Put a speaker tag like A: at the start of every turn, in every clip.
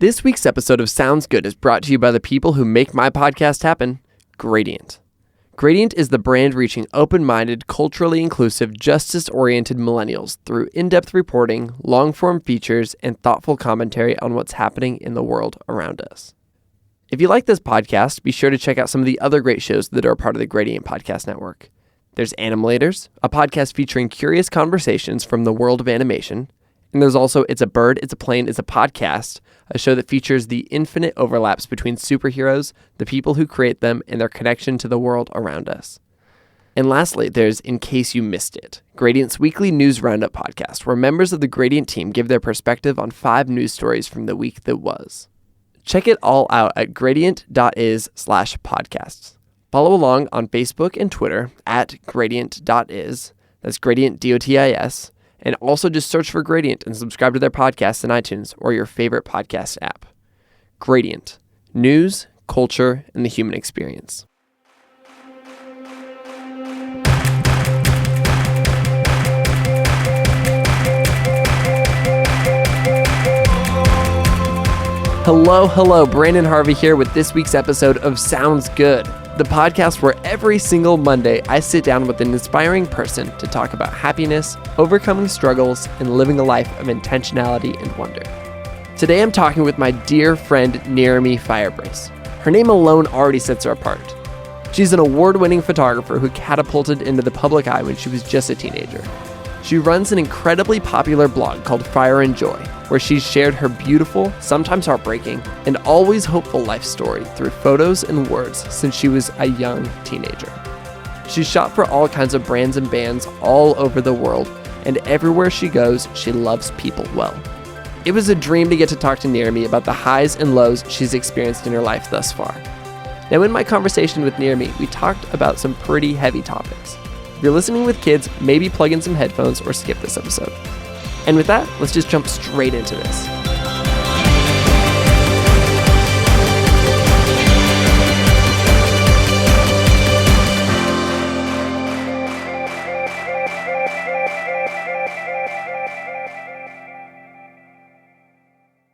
A: This week's episode of Sounds Good is brought to you by the people who make my podcast happen, Gradient. Gradient is the brand reaching open-minded, culturally inclusive, justice-oriented millennials through in-depth reporting, long-form features, and thoughtful commentary on what's happening in the world around us. If you like this podcast, be sure to check out some of the other great shows that are a part of the Gradient Podcast Network. There's Animators, a podcast featuring curious conversations from the world of animation. And there's also It's a Bird, It's a Plane, It's a Podcast, a show that features the infinite overlaps between superheroes, the people who create them, and their connection to the world around us. And lastly, there's In Case You Missed It, Gradient's weekly news roundup podcast, where members of the Gradient team give their perspective on 5 news stories from the week that was. Check it all out at gradient.is/podcasts. Follow along on Facebook and Twitter at gradient.is, that's gradient DOTIS, and also just search for Gradient and subscribe to their podcast in iTunes or your favorite podcast app. Gradient. News, culture, and the human experience. Hello. Brandon Harvey here with this week's episode of Sounds Good, the podcast where every single Monday I sit down with an inspiring person to talk about happiness, overcoming struggles, and living a life of intentionality and wonder. Today I'm talking with my dear friend Nirrimi Firebrace. Her name alone already sets her apart. She's an award-winning photographer who catapulted into the public eye when she was just a teenager. She runs an incredibly popular blog called Fire and Joy, where she's shared her beautiful, sometimes heartbreaking, and always hopeful life story through photos and words since she was a young teenager. She's shot for all kinds of brands and bands all over the world, and everywhere she goes, she loves people well. It was a dream to get to talk to Nirrimi about the highs and lows she's experienced in her life thus far. Now, in my conversation with Nirrimi, we talked about some pretty heavy topics. If you're listening with kids, maybe plug in some headphones or skip this episode. And with that, let's just jump straight into this.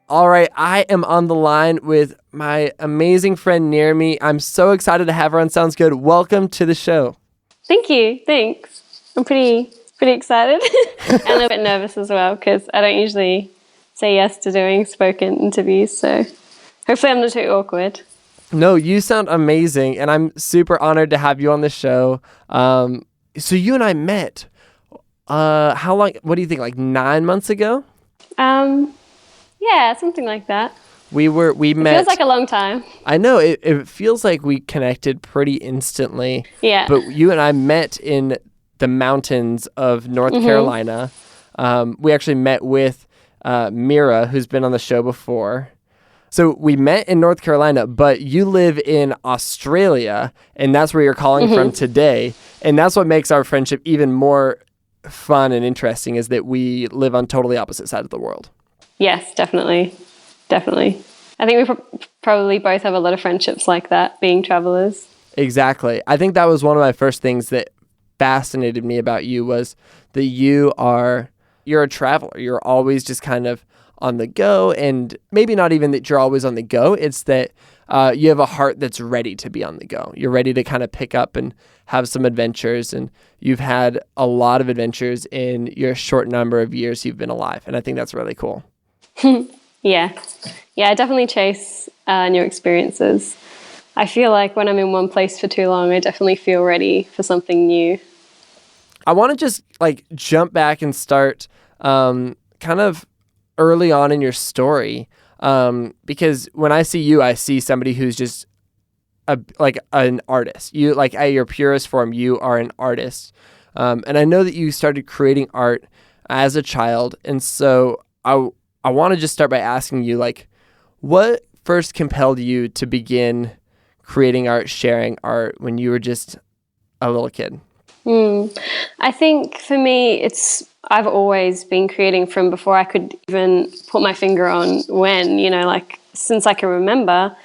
A: All right, I am on the line with my amazing friend Nirrimi. I'm so excited to have her on Sounds Good. Welcome to the show.
B: Thank you. Thanks. I'm pretty excited and a little bit nervous as well because I don't usually say yes to doing spoken interviews. So hopefully I'm not too awkward.
A: No, you sound amazing, and I'm super honored to have you on the show. So you and I met. How long? What do you think? Like 9 months ago?
B: Yeah, something like that.
A: We met.
B: Feels like a long time.
A: I know it feels like we connected pretty instantly.
B: Yeah.
A: But you and I met in the mountains of North Carolina. We actually met with Mira, who's been on the show before. So we met in North Carolina, but you live in Australia, and that's where you're calling from today. And that's what makes our friendship even more fun and interesting, is that we live on totally opposite sides of the world.
B: Yes, definitely. I think we probably both have a lot of friendships like that, being travelers.
A: Exactly. I think that was one of my first things that fascinated me about you, was that you're a traveler. You're always just kind of on the go, and maybe not even that you're always on the go. It's that you have a heart that's ready to be on the go. You're ready to kind of pick up and have some adventures, and you've had a lot of adventures in your short number of years you've been alive, and I think that's really cool.
B: Yeah, I definitely chase new experiences. I feel like when I'm in one place for too long, I definitely feel ready for something new.
A: I want to just jump back and start kind of early on in your story, because when I see you, I see somebody who's just an artist. You at your purest form, you are an artist, and I know that you started creating art as a child, and so I want to just start by asking you, what first compelled you to begin creating art, sharing art when you were just a little kid?
B: I think for me, I've always been creating from before I could even put my finger on when, since I can remember.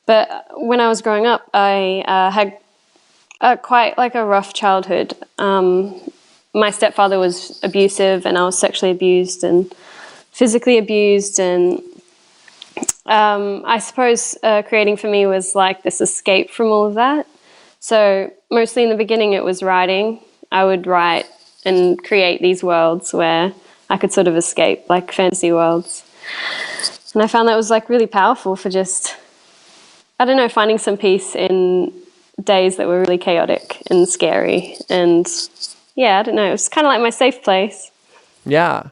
B: But when I was growing up, I had quite a rough childhood. My stepfather was abusive, and I was sexually abused and physically abused, and I suppose creating for me was like this escape from all of that. So mostly in the beginning it was writing. I would write and create these worlds where I could sort of escape, like fantasy worlds. And I found that was like really powerful for just, I don't know, finding some peace in days that were really chaotic and scary. And yeah, I don't know, it was kind of like my safe place.
A: Yeah.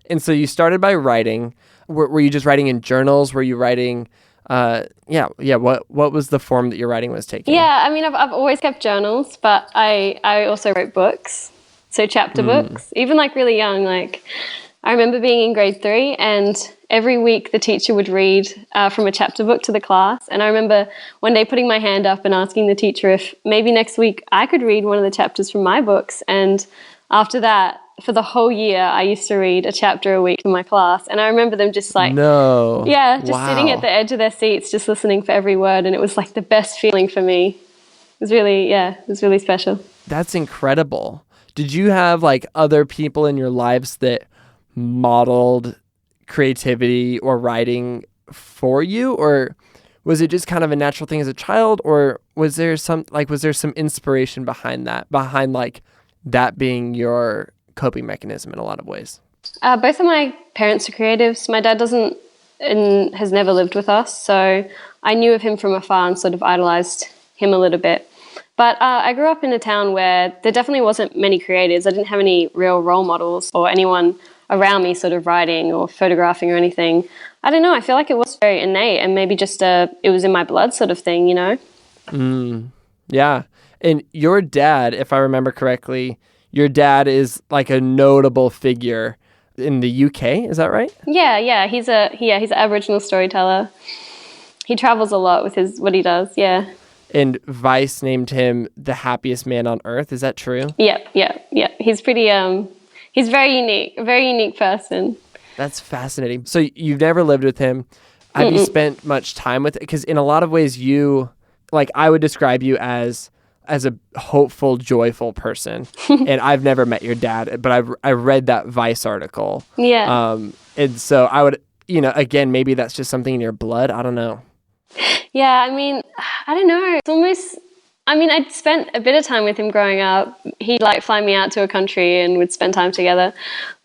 A: And so you started by writing. Were you just writing in journals? Were you writing, what was the form that your writing was taking?
B: Yeah, I mean, I've always kept journals, but I also wrote books, so chapter books, even like really young. Like I remember being in grade 3 and every week the teacher would read from a chapter book to the class. And I remember one day putting my hand up and asking the teacher if maybe next week I could read one of the chapters from my books. And after that, for the whole year, I used to read a chapter a week in my class. And I remember them just like, sitting at the edge of their seats, just listening for every word. And it was like the best feeling for me. It was really special.
A: That's incredible. Did you have like other people in your lives that modeled creativity or writing for you? Or was it just kind of a natural thing as a child? Or was there some inspiration behind like that being your coping mechanism in a lot of ways?
B: Both of my parents are creatives. My dad doesn't and has never lived with us, so I knew of him from afar and sort of idolized him a little bit. But I grew up in a town where there definitely wasn't many creatives. I didn't have any real role models or anyone around me sort of writing or photographing or anything. I don't know. I feel like it was very innate and maybe just it was in my blood sort of thing, you know?
A: Yeah. And your dad, if I remember correctly, your dad is like a notable figure in the UK. Is that right?
B: Yeah. He's an Aboriginal storyteller. He travels a lot with what he does. Yeah.
A: And Vice named him the happiest man on earth. Is that true?
B: Yeah. He's pretty. He's very unique. A very unique person.
A: That's fascinating. So you've never lived with him. Have you spent much time with? Because in a lot of ways, I would describe you as a hopeful, joyful person. And I've never met your dad, but I read that Vice article.
B: Yeah.
A: And so I would, again, maybe that's just something in your blood. I don't know.
B: Yeah, I mean, I don't know. It's almost, I'd spent a bit of time with him growing up. He'd like fly me out to a country and we'd spend time together.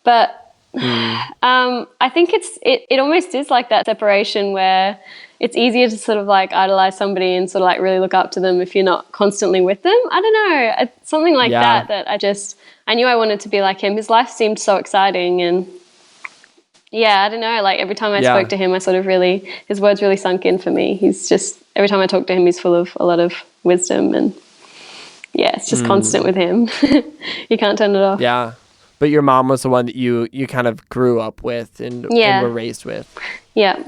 B: But I think it almost is like that separation where it's easier to sort of like idolize somebody and sort of like really look up to them if you're not constantly with them. I don't know. It's something like that I knew I wanted to be like him. His life seemed so exciting and yeah, I don't know. Like every time I spoke to him, his words really sunk in for me. Every time I talk to him, he's full of a lot of wisdom and yeah, it's just constant with him. You can't turn it off.
A: Yeah. But your mom was the one that you kind of grew up with and were raised with.
B: Yeah.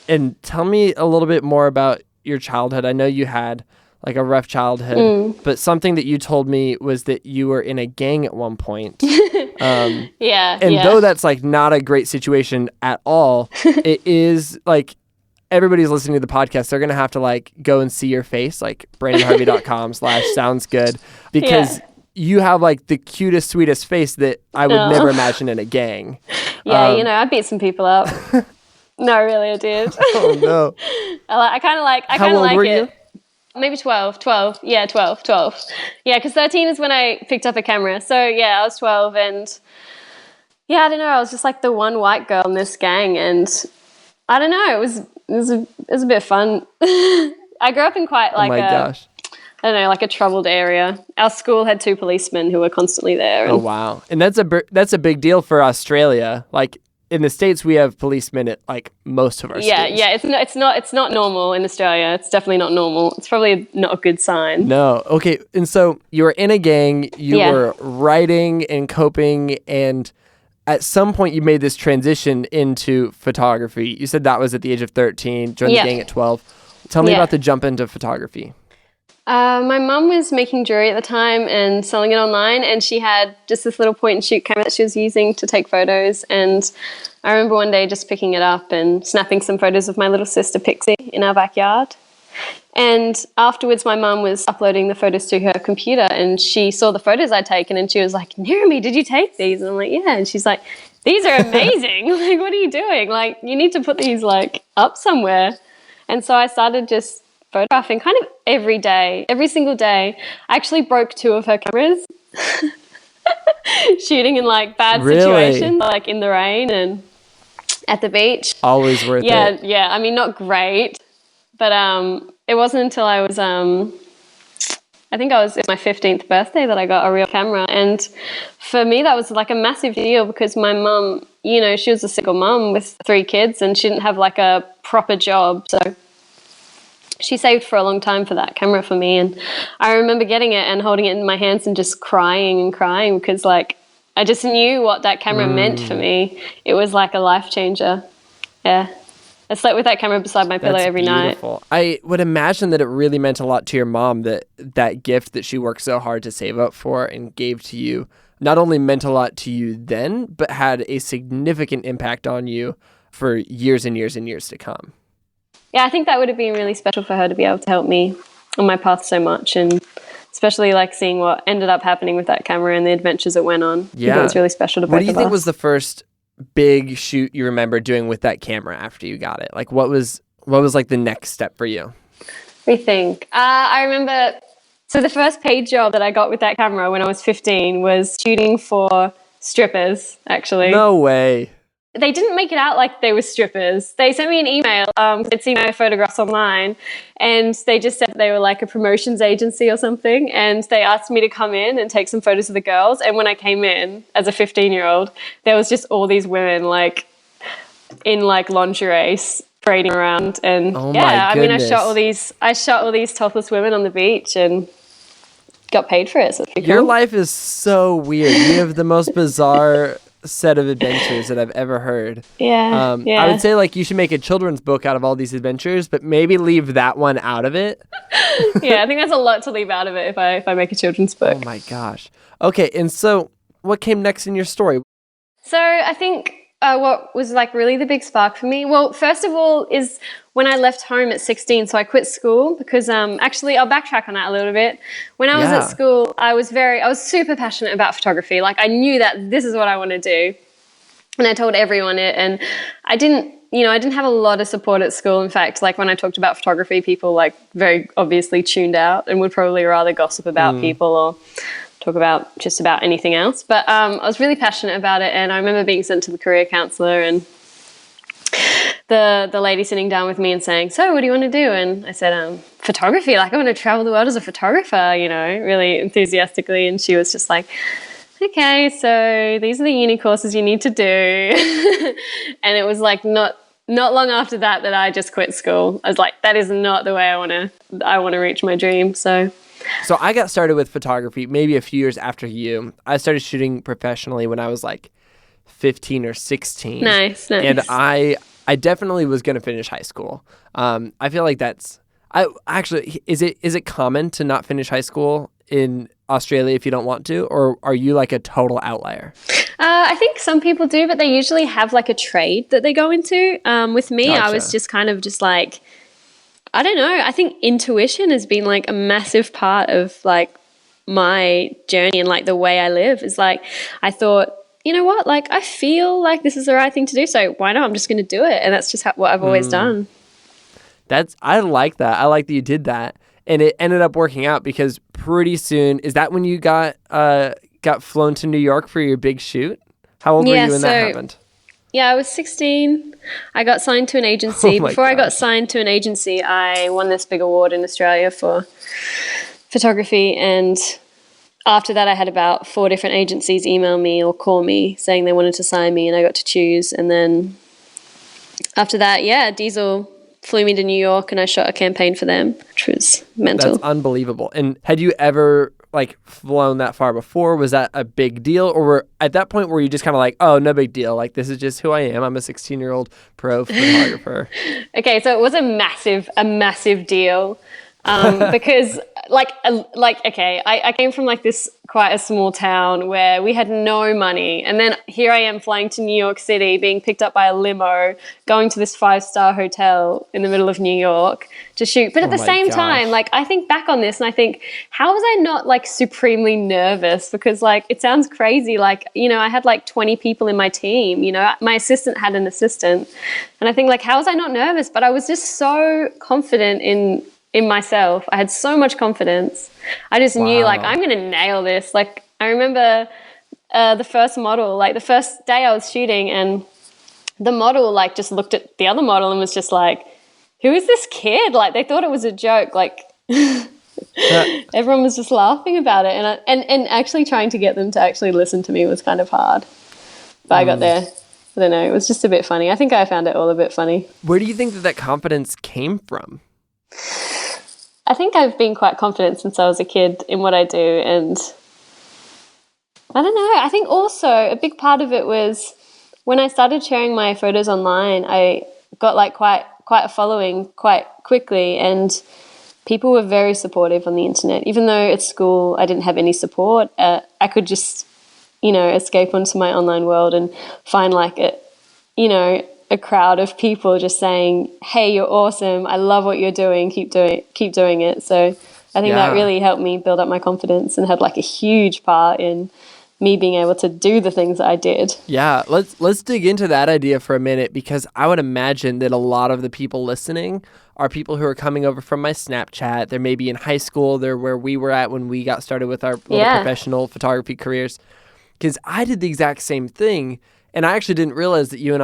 A: And tell me a little bit more about your childhood. I know you had like a rough childhood, but something that you told me was that you were in a gang at one point. Though that's like not a great situation at all, it is like everybody's listening to the podcast. They're going to have to like go and see your face, like brandonharvey.com/soundsgood, because you have like the cutest, sweetest face that I would never imagine in a gang.
B: Yeah, I beat some people up. No, really, I did.
A: Oh no!
B: I kind of like it. You? Maybe 12. Yeah, 12. Yeah, because 13 is when I picked up a camera. So yeah, I was 12, and yeah, I don't know. I was just like the one white girl in this gang, and I don't know. It was a bit fun. I grew up in quite like gosh. I don't know, like a troubled area. Our school had 2 policemen who were constantly there.
A: Oh wow! And that's a big deal for Australia. Like in the States, we have policemen at like most of our schools.
B: Yeah. It's not normal in Australia. It's definitely not normal. It's probably not a good sign.
A: No. Okay. And so you were in a gang. You were writing and coping, and at some point you made this transition into photography. You said that was at the age of 13. Joined the gang at 12. Tell me about the jump into photography.
B: My mum was making jewelry at the time and selling it online, and she had just this little point and shoot camera that she was using to take photos. And I remember one day just picking it up and snapping some photos of my little sister Pixie in our backyard. And afterwards, my mum was uploading the photos to her computer, and she saw the photos I'd taken, and she was like, Nirrimi, did you take these? And I'm like, yeah. And she's like, these are amazing. Like, what are you doing? Like, you need to put these like up somewhere. And so I started just photographing kind of every day, every single day. I actually broke 2 of her cameras shooting in like bad situations, like in the rain and at the beach.
A: Always worth it.
B: Yeah. I mean, not great, but it wasn't until I was I think it was my 15th birthday that I got a real camera. And for me, that was like a massive deal because my mum, you know, she was a single mum with 3 kids and she didn't have like a proper job. So she saved for a long time for that camera for me. And I remember getting it and holding it in my hands and just crying because like I just knew what that camera meant for me. It was like a life changer. Yeah. I slept with that camera beside my pillow every night.
A: I would imagine that it really meant a lot to your mom that gift that she worked so hard to save up for and gave to you not only meant a lot to you then, but had a significant impact on you for years and years and years to come.
B: Yeah, I think that would have been really special for her to be able to help me on my path so much, and especially like seeing what ended up happening with that camera and the adventures it went on. Yeah. I think it was really special to both of us.
A: What do you think was the first big shoot you remember doing with that camera after you got it? Like what was like the next step for you?
B: I think I remember, so the first paid job that I got with that camera when I was 15 was shooting for strippers, actually.
A: No way.
B: They didn't make it out like they were strippers. They sent me an email. They'd seen my photographs online, and they just said they were like a promotions agency or something. And they asked me to come in and take some photos of the girls. And when I came in as a 15-year-old, there was just all these women like in like lingerie parading around. And I mean, I shot all these topless women on the beach and got paid for it. So
A: your life is so weird. You have the most bizarre set of adventures that I've ever heard.
B: Yeah.
A: I would say like you should make a children's book out of all these adventures, but maybe leave that one out of it.
B: Yeah, I think there's a lot to leave out of it if I make a children's book.
A: Oh my gosh. Okay, and so what came next in your story?
B: So I think what was like really the big spark for me, well, first of all is when I left home at 16, so I quit school because actually I'll backtrack on that a little bit. When I was at school, I was super passionate about photography. Like I knew that this is what I want to do. And I told everyone it, and I didn't have a lot of support at school. In fact, like when I talked about photography, people like very obviously tuned out and would probably rather gossip about people or talk about just about anything else. But I was really passionate about it, and I remember being sent to the career counselor and the lady sitting down with me and saying, so what do you want to do? And I said, photography, like I want to travel the world as a photographer, you know, really enthusiastically. And she was just like, okay, so these are the uni courses you need to do. And it was like not long after that I just quit school. I was like, that is not the way I want to reach my dream. So
A: I got started with photography maybe a few years after you. I started shooting professionally when I was like 15 or 16.
B: Nice.
A: And I definitely was going to finish high school. I feel like is it common to not finish high school in Australia if you don't want to, or are you like a total outlier?
B: I think some people do, but they usually have like a trade that they go into. With me, gotcha. I was just kind of just like, I don't know. I think intuition has been like a massive part of like my journey and like the way I live. Is like, I thought, you know what, like I feel like this is the right thing to do. So why not? I'm just going to do it. And that's just what I've always done.
A: I like that. I like that you did that. And it ended up working out because pretty soon, is that when you got flown to New York for your big shoot? How old were you when that happened?
B: Yeah, I was 16. I got signed to an agency. Before I got signed to an agency, I won this big award in Australia for photography. And after that, I had about 4 different agencies email me or call me saying they wanted to sign me, and I got to choose. And then after that, Diesel flew me to New York and I shot a campaign for them, which was mental.
A: That's unbelievable. And had you ever like flown that far before? Was that a big deal? Or at that point were you just kind of like, oh, no big deal, like this is just who I am, I'm a 16-year-old pro photographer?
B: Okay, so it was a massive deal. Because okay, I came from like this quite a small town where we had no money, and then here I am flying to New York City, being picked up by a limo, going to this 5-star hotel in the middle of New York to shoot. But at the same time, like, I think back on this and I think, how was I not like supremely nervous? Because like, it sounds crazy, like, you know, I had like 20 people in my team, you know, my assistant had an assistant, and I think like, how was I not nervous? But I was just so confident in myself. I had so much confidence. I just knew like, I'm going to nail this. Like, I remember the first model, like the first day I was shooting, and the model like just looked at the other model and was just like, who is this kid? Like, they thought it was a joke. Like, everyone was just laughing about it. And actually trying to get them to actually listen to me was kind of hard. But I got there. I don't know. It was just a bit funny. I think I found it all a bit funny.
A: Where do you think that confidence came from?
B: I think I've been quite confident since I was a kid in what I do. And I don't know. I think also a big part of it was when I started sharing my photos online, I got like quite a following quite quickly, and people were very supportive on the internet. Even though at school I didn't have any support, I could just, you know, escape onto my online world and find like a crowd of people just saying, hey, you're awesome, I love what you're doing, keep doing it. So I think that really helped me build up my confidence and had like a huge part in me being able to do the things that I did.
A: Yeah, let's dig into that idea for a minute, because I would imagine that a lot of the people listening are people who are coming over from my Snapchat. They're maybe in high school. They're where we were at when we got started with our little professional photography careers. Because I did the exact same thing, and I actually didn't realize that you and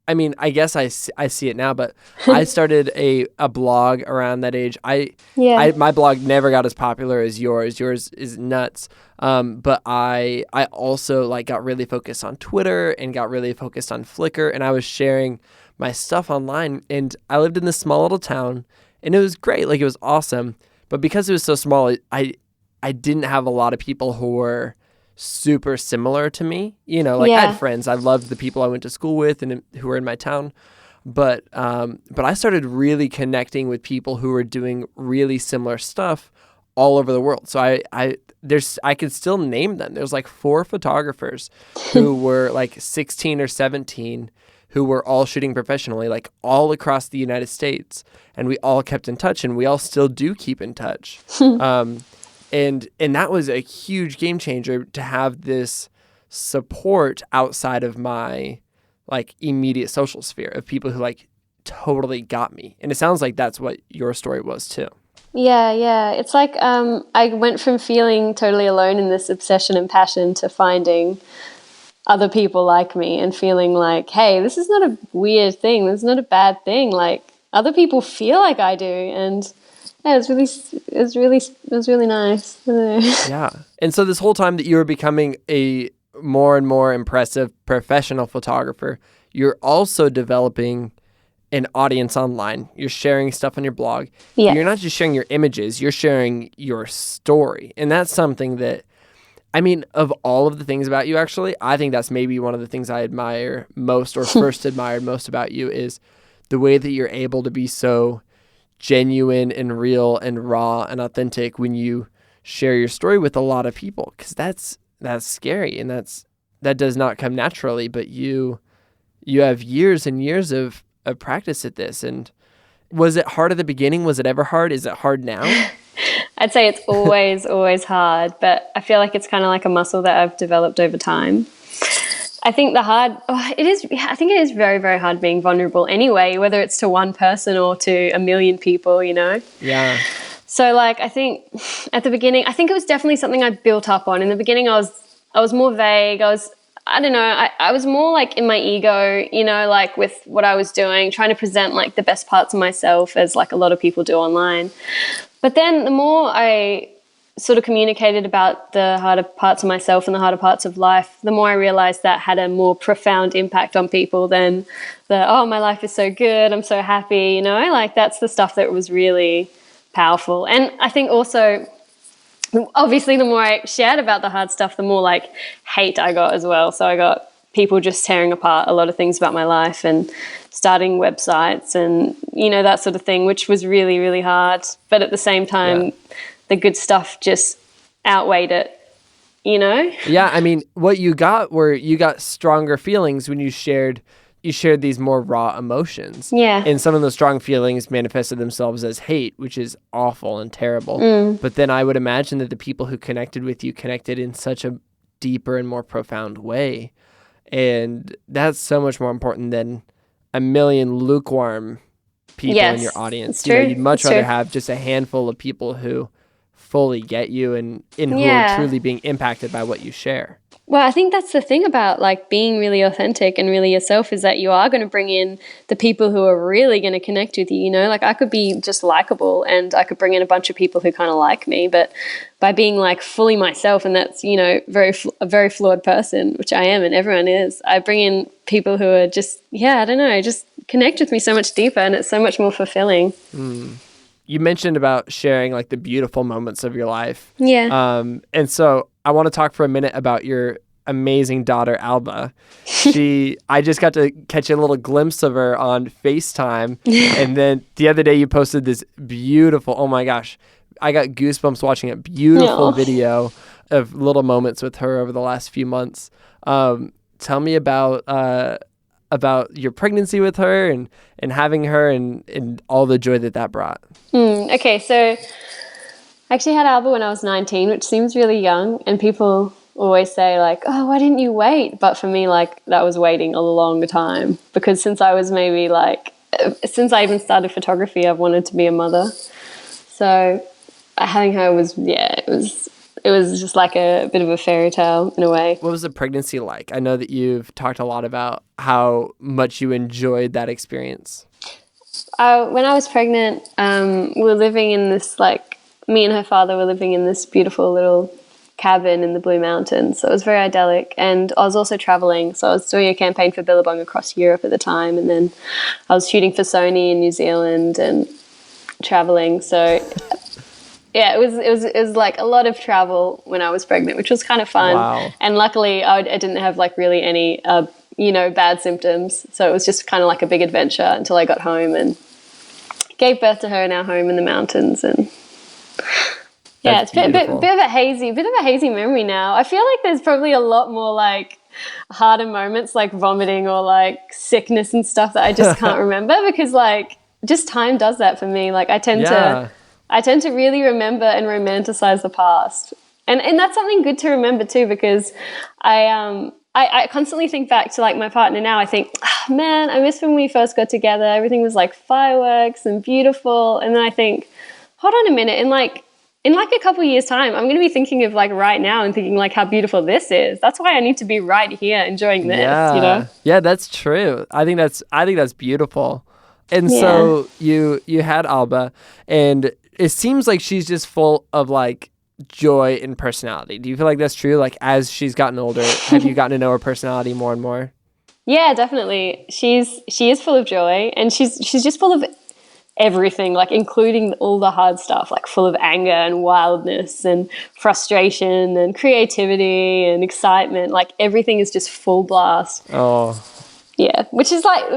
A: I mean, I guess I see it now, but I started a blog around that age. My blog never got as popular as yours. Yours is nuts. But I also like got really focused on Twitter and got really focused on Flickr, and I was sharing my stuff online. And I lived in this small little town, and it was great. Like, it was awesome. But because it was so small, I didn't have a lot of people who were super similar to me, you know, like I had friends. I loved the people I went to school with and who were in my town, but I started really connecting with people who were doing really similar stuff all over the world. So I could still name them. There's like 4 photographers who were like 16 or 17 who were all shooting professionally, like all across the United States, and we all kept in touch, and we all still do keep in touch. And that was a huge game changer, to have this support outside of my like immediate social sphere of people who like totally got me. And it sounds like that's what your story was too.
B: Yeah. It's like I went from feeling totally alone in this obsession and passion to finding other people like me and feeling like, hey, this is not a weird thing. This is not a bad thing. Like, other people feel like I do. And yeah, it was really nice.
A: Yeah. And so this whole time that you were becoming a more and more impressive professional photographer, you're also developing an audience online. You're sharing stuff on your blog. Yeah. You're not just sharing your images, you're sharing your story. And that's something that, I mean, of all of the things about you, actually, I think that's maybe one of the things I admire most, or first admired most about you, is the way that you're able to be so genuine and real and raw and authentic when you share your story with a lot of people, because that's scary, and that does not come naturally. But you have years and years of practice at this. And was it hard at the beginning? Was it ever hard? Is it hard now?
B: I'd say it's always hard, but I feel like it's kind of like a muscle that I've developed over time. I think it is very, very hard being vulnerable anyway, whether it's to one person or to a million people, you know?
A: Yeah.
B: So like, I think at the beginning, I think it was definitely something I built up on. In the beginning, I was more vague. I don't know, I was more like in my ego, you know, like with what I was doing, trying to present like the best parts of myself, as like a lot of people do online. But then the more I sort of communicated about the harder parts of myself and the harder parts of life, the more I realized that had a more profound impact on people than my life is so good, I'm so happy, you know, like that's the stuff that was really powerful. And I think also, obviously, the more I shared about the hard stuff, the more like hate I got as well. So I got people just tearing apart a lot of things about my life and starting websites and, that sort of thing, which was really, really hard. But at the same time, the good stuff just outweighed it,
A: Yeah, I mean, what you got stronger feelings when you shared these more raw emotions.
B: Yeah.
A: And some of those strong feelings manifested themselves as hate, which is awful and terrible. But then I would imagine that the people who connected with you connected in such a deeper and more profound way. And that's so much more important than a million lukewarm people in your audience.
B: It's true.
A: You'd much rather have just a handful of people who fully get you and who are truly being impacted by what you share.
B: Well, I think that's the thing about like being really authentic and really yourself, is that you are going to bring in the people who are really going to connect with you. Like I could be just likable and I could bring in a bunch of people who kind of like me, but by being like fully myself, and that's, a very flawed person, which I am and everyone is, I bring in people who are just, I don't know, just connect with me so much deeper, and it's so much more fulfilling.
A: You mentioned about sharing like the beautiful moments of your life.
B: Yeah.
A: And so I want to talk for a minute about your amazing daughter, Alba. I just got to catch a little glimpse of her on FaceTime. And then the other day you posted this beautiful, oh my gosh, I got goosebumps watching it, beautiful video of little moments with her over the last few months. Tell me about your pregnancy with her and having her and all the joy that brought.
B: Okay, so I actually had Alba when I was 19, which seems really young, and people always say like, oh, why didn't you wait? But for me, like, that was waiting a long time, because since I was maybe like, since I even started photography, I've wanted to be a mother. So having her was, it was just like a bit of a fairy tale in a way.
A: What was the pregnancy like? I know that you've talked a lot about how much you enjoyed that experience.
B: When I was pregnant, we were living in this, like, me and her father were living in this beautiful little cabin in the Blue Mountains. So it was very idyllic. And I was also traveling. So I was doing a campaign for Billabong across Europe at the time. And then I was shooting for Sony in New Zealand and traveling. So yeah, it was like a lot of travel when I was pregnant, which was kind of fun.
A: Wow.
B: And luckily I didn't have like really any, bad symptoms. So it was just kind of like a big adventure until I got home and gave birth to her in our home in the mountains. And yeah, it's a bit of a hazy memory now. I feel like there's probably a lot more like harder moments, like vomiting or like sickness and stuff, that I just can't remember, because like just time does that for me. Like I tend to really remember and romanticize the past, and that's something good to remember too, because I constantly think back to like my partner now. I think, oh, man, I miss when we first got together. Everything was like fireworks and beautiful, and then I think, hold on a minute, in like a couple of years' time, I'm going to be thinking of like right now and thinking like how beautiful this is. That's why I need to be right here enjoying this,
A: Yeah, that's true. I think that's beautiful. And so you had Alba, and it seems like she's just full of like joy and personality. Do you feel like that's true? Like as she's gotten older, have you gotten to know her personality more and more?
B: Yeah, definitely. She is full of joy, and she's just full of everything, like including all the hard stuff, like full of anger and wildness and frustration and creativity and excitement. Like everything is just full blast.
A: Oh.
B: Yeah, which is like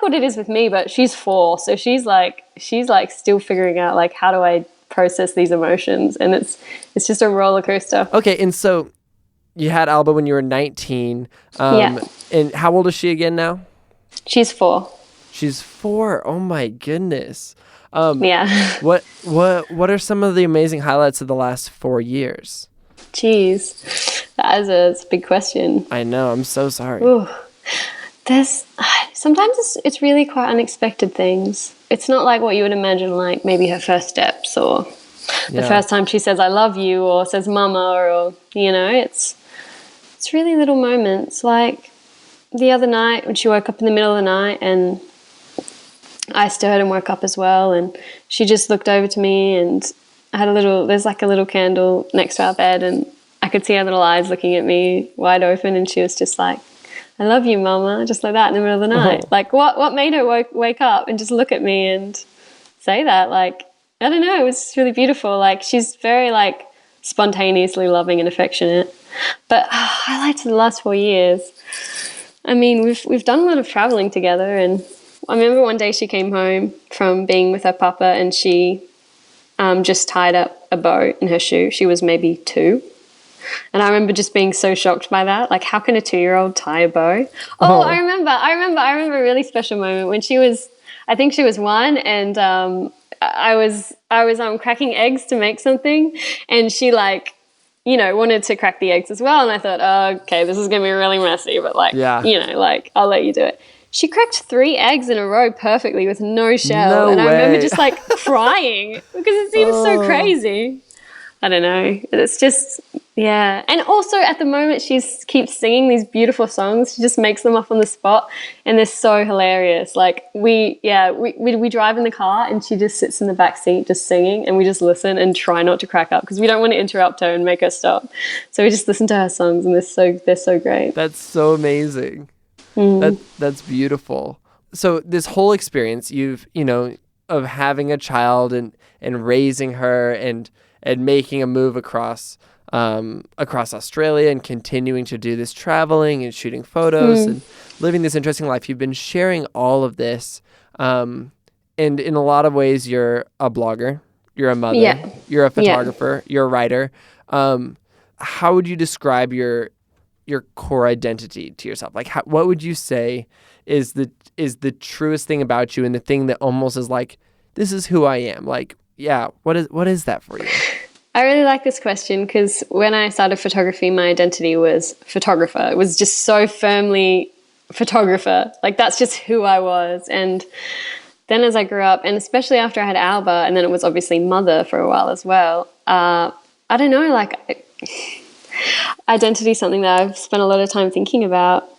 B: what it is with me, but she's 4, so she's like still figuring out like how do I process these emotions, and it's just a roller coaster.
A: Okay, and so you had Alba when you were 19. And how old is she again now?
B: She's 4.
A: She's 4. Oh my goodness.
B: Yeah.
A: What are some of the amazing highlights of the last 4 years?
B: Jeez, that's a big question.
A: I know. I'm so sorry.
B: Ooh. Sometimes it's really quite unexpected things. It's not like what you would imagine, like maybe her first steps or the first time she says I love you or says mama, or it's really little moments. Like the other night when she woke up in the middle of the night and I stirred and woke up as well, and she just looked over to me, and there's like a little candle next to our bed, and I could see her little eyes looking at me wide open, and she was just like, I love you, mama, just like that in the middle of the night. Oh. Like what made her wake up and just look at me and say that? Like, I don't know, it was really beautiful. Like she's very like spontaneously loving and affectionate. But highlights of the last 4 years. I mean, we've done a lot of traveling together, and I remember one day she came home from being with her papa, and she just tied up a bow in her shoe. She was maybe 2. And I remember just being so shocked by that. Like, how can a 2-year-old tie a bow? Oh, I remember a really special moment when I think she was 1, and I was cracking eggs to make something, and she wanted to crack the eggs as well. And I thought, oh, okay, this is going to be really messy, but I'll let you do it. She cracked 3 eggs in a row perfectly with no shell.
A: No
B: and I
A: way.
B: remember just crying because it seems so crazy. I don't know. It's just, yeah. And also at the moment, she keeps singing these beautiful songs. She just makes them up on the spot, and they're so hilarious. Like we drive in the car, and she just sits in the back seat just singing, and we just listen and try not to crack up because we don't want to interrupt her and make her stop. So we just listen to her songs, and they're so great.
A: That's so amazing. That's beautiful. So this whole experience of having a child and raising her and making a move across Australia and continuing to do this traveling and shooting photos and living this interesting life. You've been sharing all of this. And in a lot of ways, you're a blogger, you're a mother, you're a photographer, you're a writer. How would you describe your core identity to yourself? Like, what would you say is the truest thing about you, and the thing that almost is like, this is who I am? Like, yeah, what is that for you?
B: I really like this question because when I started photography, my identity was photographer. It was just so firmly photographer. Like, that's just who I was. And then as I grew up, and especially after I had Alba, and then it was obviously mother for a while as well, I don't know, identity is something that I've spent a lot of time thinking about.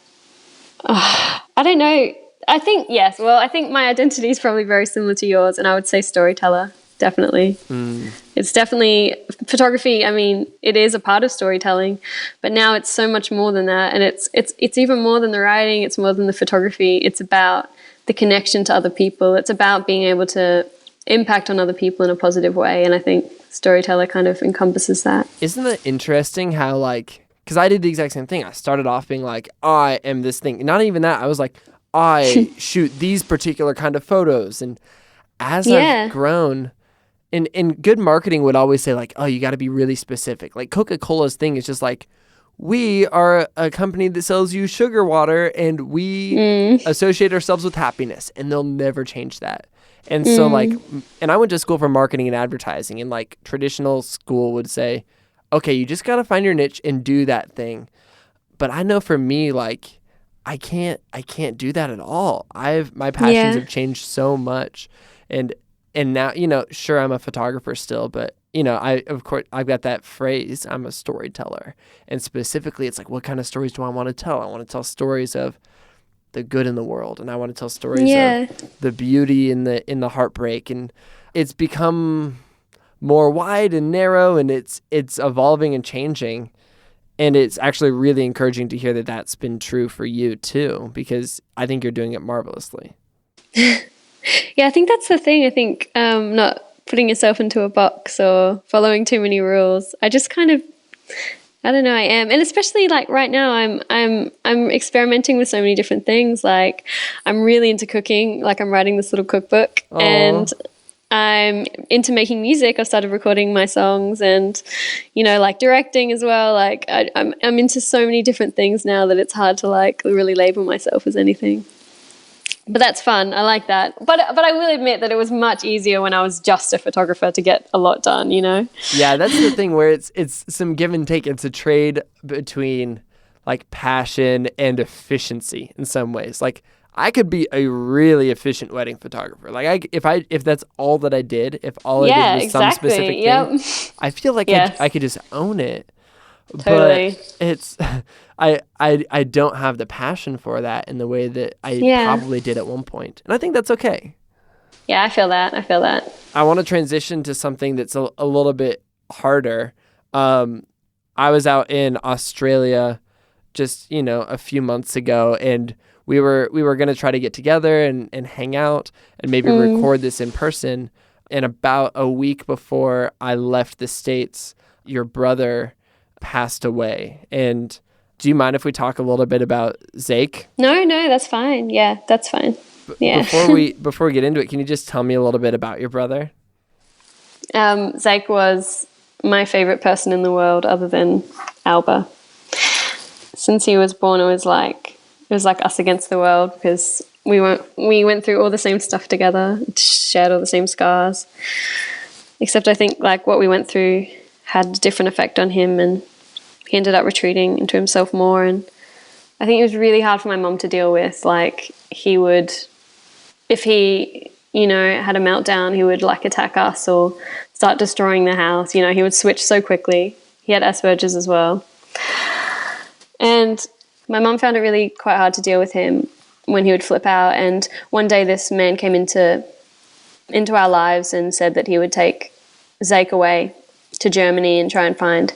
B: I don't know. I think, yes. Well, I think my identity is probably very similar to yours, and I would say storyteller, definitely. It's definitely photography. I mean, it is a part of storytelling, but now it's so much more than that. And it's even more than the writing. It's more than the photography. It's about the connection to other people. It's about being able to impact on other people in a positive way. And I think storyteller kind of encompasses that.
A: Isn't that interesting how, because I did the exact same thing. I started off being like, I am this thing. Not even that. I was like, I shoot these particular kind of photos. And as I've grown, and good marketing would always say like, oh, you got to be really specific. Like Coca-Cola's thing is just like, we are a company that sells you sugar water, and we associate ourselves with happiness, and they'll never change that. And so and I went to school for marketing and advertising, and traditional school would say, okay, you just got to find your niche and do that thing. But I know for me, I can't do that at all. My passions have changed so much. And now, sure, I'm a photographer still, but of course I've got that phrase, I'm a storyteller. And specifically it's like, what kind of stories do I want to tell? I want to tell stories of the good in the world, and I want to tell stories of the beauty in the heartbreak. And it's become more wide and narrow, and it's evolving and changing. And it's actually really encouraging to hear that that's been true for you too, because I think you're doing it marvelously.
B: Yeah, I think that's the thing. I think not putting yourself into a box or following too many rules. I just kind of, I don't know, I am. And especially right now I'm experimenting with so many different things. I'm really into cooking. I'm writing this little cookbook. Aww. And I'm into making music. I've started recording my songs, and directing as well. I'm into so many different things now that it's hard to really label myself as anything. But that's fun. I like that. But I will admit that it was much easier when I was just a photographer to get a lot done, Yeah,
A: that's the thing where it's some give and take. It's a trade between passion and efficiency in some ways. I could be a really efficient wedding photographer. If that's all that I did, if all I did was some specific thing, I feel like I could just own it.
B: Totally.
A: But it's I don't have the passion for that in the way that I probably did at one point. And I think that's okay.
B: Yeah, I feel that.
A: I want to transition to something that's a little bit harder. I was out in Australia just, a few months ago, and we were going to try to get together and hang out and maybe record this in person. And about a week before I left the States, your brother passed away. And Do you mind if we talk a little bit about Zake?
B: No, that's fine. Yeah, that's fine. Yeah.
A: Before we get into it, can you just tell me a little bit about your brother?
B: Zake was my favorite person in the world other than Alba. Since he was born, it was like us against the world, because we went through all the same stuff together, shared all the same scars. Except I think like what we went through had a different effect on him, and he ended up retreating into himself more. And I think it was really hard for my mom to deal with. Like, he would, if he, had a meltdown, he would like attack us or start destroying the house. He would switch so quickly. He had Asperger's as well. And my mom found it really quite hard to deal with him when he would flip out. And one day this man came into our lives and said that he would take Zake away to Germany and try and find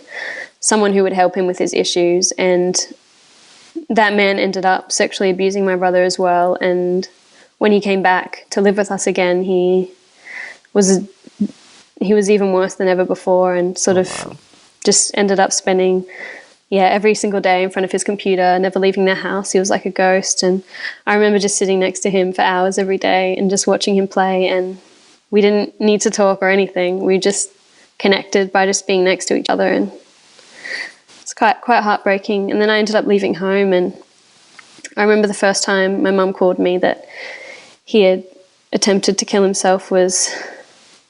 B: someone who would help him with his issues. And that man ended up sexually abusing my brother as well. And when he came back to live with us again, he was even worse than ever before, and sort of just ended up spending every single day in front of his computer, never leaving the house. He was like a ghost. And I remember just sitting next to him for hours every day and just watching him play, and we didn't need to talk or anything. We just connected by just being next to each other, and it's quite heartbreaking. And then I ended up leaving home, and I remember the first time my mum called me that he had attempted to kill himself was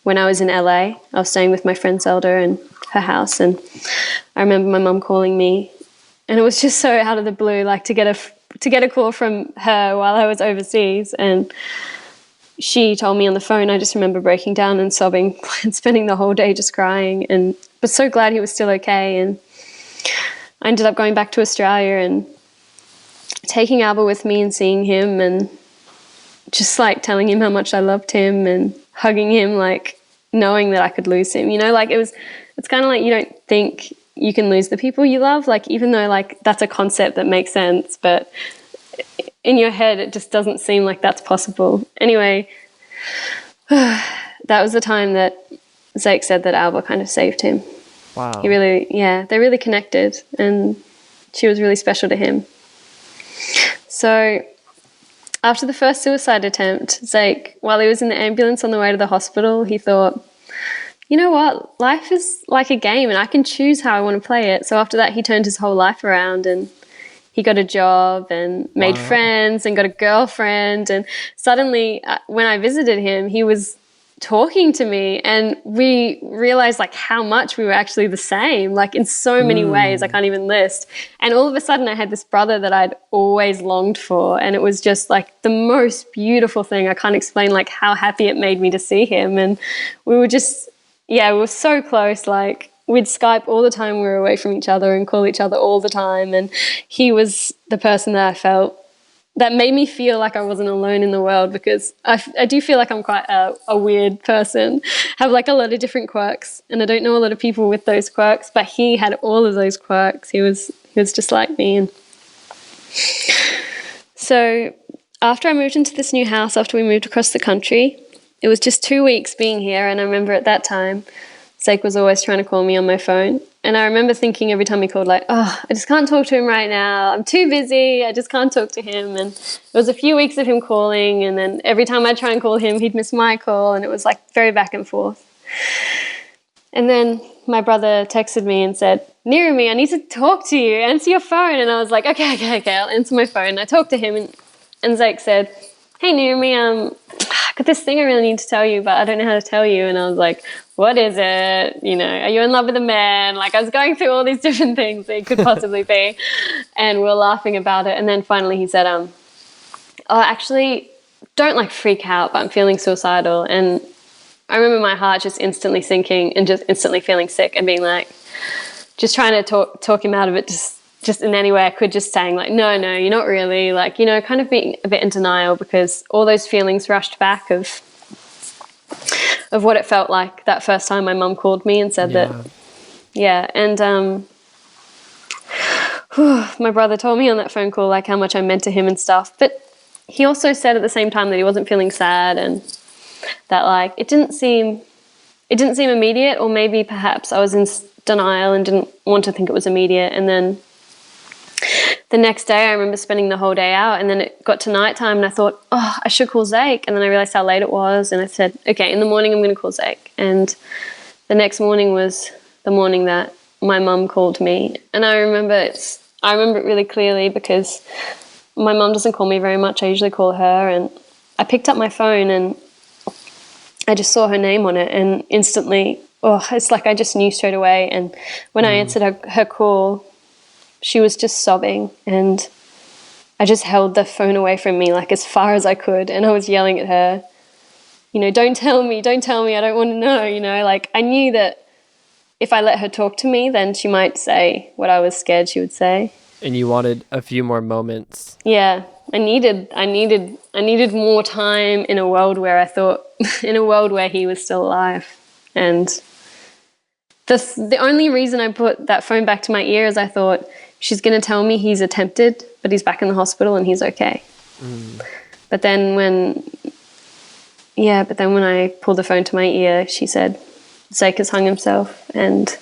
B: when I was in LA. I was staying with my friend Zelda in her house, and I remember my mum calling me, and it was just so out of the blue, like to get a call from her while I was overseas. And she told me on the phone. I just remember breaking down and sobbing and spending the whole day just crying, and was so glad he was still okay. And I ended up going back to Australia and taking Alba with me and seeing him, and just like telling him how much I loved him and hugging him, like knowing that I could lose him. Like it's kind of like you don't think you can lose the people you love, like even though like that's a concept that makes sense, but in your head it just doesn't seem like that's possible. Anyway, that was the time that Zake said that Alba kind of saved him.
A: Wow.
B: They really connected, and she was really special to him. So after the first suicide attempt, Zake, while he was in the ambulance on the way to the hospital, he thought, you know what, life is like a game and I can choose how I want to play it. So after that, he turned his whole life around, and he got a job and made friends and got a girlfriend. And suddenly when I visited him, he was talking to me, and we realized like how much we were actually the same, like in so many ways I can't even list. And all of a sudden I had this brother that I'd always longed for, and it was just like the most beautiful thing. I can't explain like how happy it made me to see him. And we were just, we were so close. Like we'd Skype all the time we were away from each other and call each other all the time. And he was the person that I felt that made me feel like I wasn't alone in the world, because I do feel like I'm quite a weird person, have like a lot of different quirks, and I don't know a lot of people with those quirks, but he had all of those quirks. He was just like me. And so after I moved into this new house, after we moved across the country, it was just 2 weeks being here, and I remember at that time Zake was always trying to call me on my phone. And I remember thinking every time he called, like, oh, I just can't talk to him right now. I'm too busy. I just can't talk to him. And it was a few weeks of him calling. And then every time I'd try and call him, he'd miss my call. And it was like very back and forth. And then my brother texted me and said, Nirrimi, I need to talk to you. Answer your phone. And I was like, okay, I'll answer my phone. I talked to him, and Zake said, hey, Nirrimi, I got this thing I really need to tell you, but I don't know how to tell you. And I was like, what is it? Are you in love with a man? Like, I was going through all these different things that it could possibly be. And we were laughing about it. And then finally he said, oh, actually, don't like freak out, but I'm feeling suicidal. And I remember my heart just instantly sinking and just instantly feeling sick and being like, just trying to talk him out of it, just in any way I could, just saying like, no, you're not really, like, kind of being a bit in denial, because all those feelings rushed back of what it felt like that first time my mum called me and said that. And my brother told me on that phone call like how much I meant to him and stuff, but he also said at the same time that he wasn't feeling sad, and that like it didn't seem immediate, or maybe perhaps I was in denial and didn't want to think it was immediate. And then The next day, I remember spending the whole day out, and then it got to nighttime, and I thought, oh, I should call Zake. And then I realized how late it was, and I said, okay, in the morning, I'm going to call Zake. And the next morning was the morning that my mum called me. And I remember it really clearly because my mum doesn't call me very much. I usually call her, and I picked up my phone, and I just saw her name on it, and instantly, it's like I just knew straight away. And when I answered her call, she was just sobbing, and I just held the phone away from me like as far as I could, and I was yelling at her, don't tell me, I don't want to know, like I knew that if I let her talk to me, then she might say what I was scared she would say.
A: And you wanted a few more moments.
B: Yeah, I needed more time in a world where he was still alive. And the only reason I put that phone back to my ear is I thought, she's going to tell me he's attempted, but he's back in the hospital and he's okay. But then when I pulled the phone to my ear, she said, Zake has hung himself. And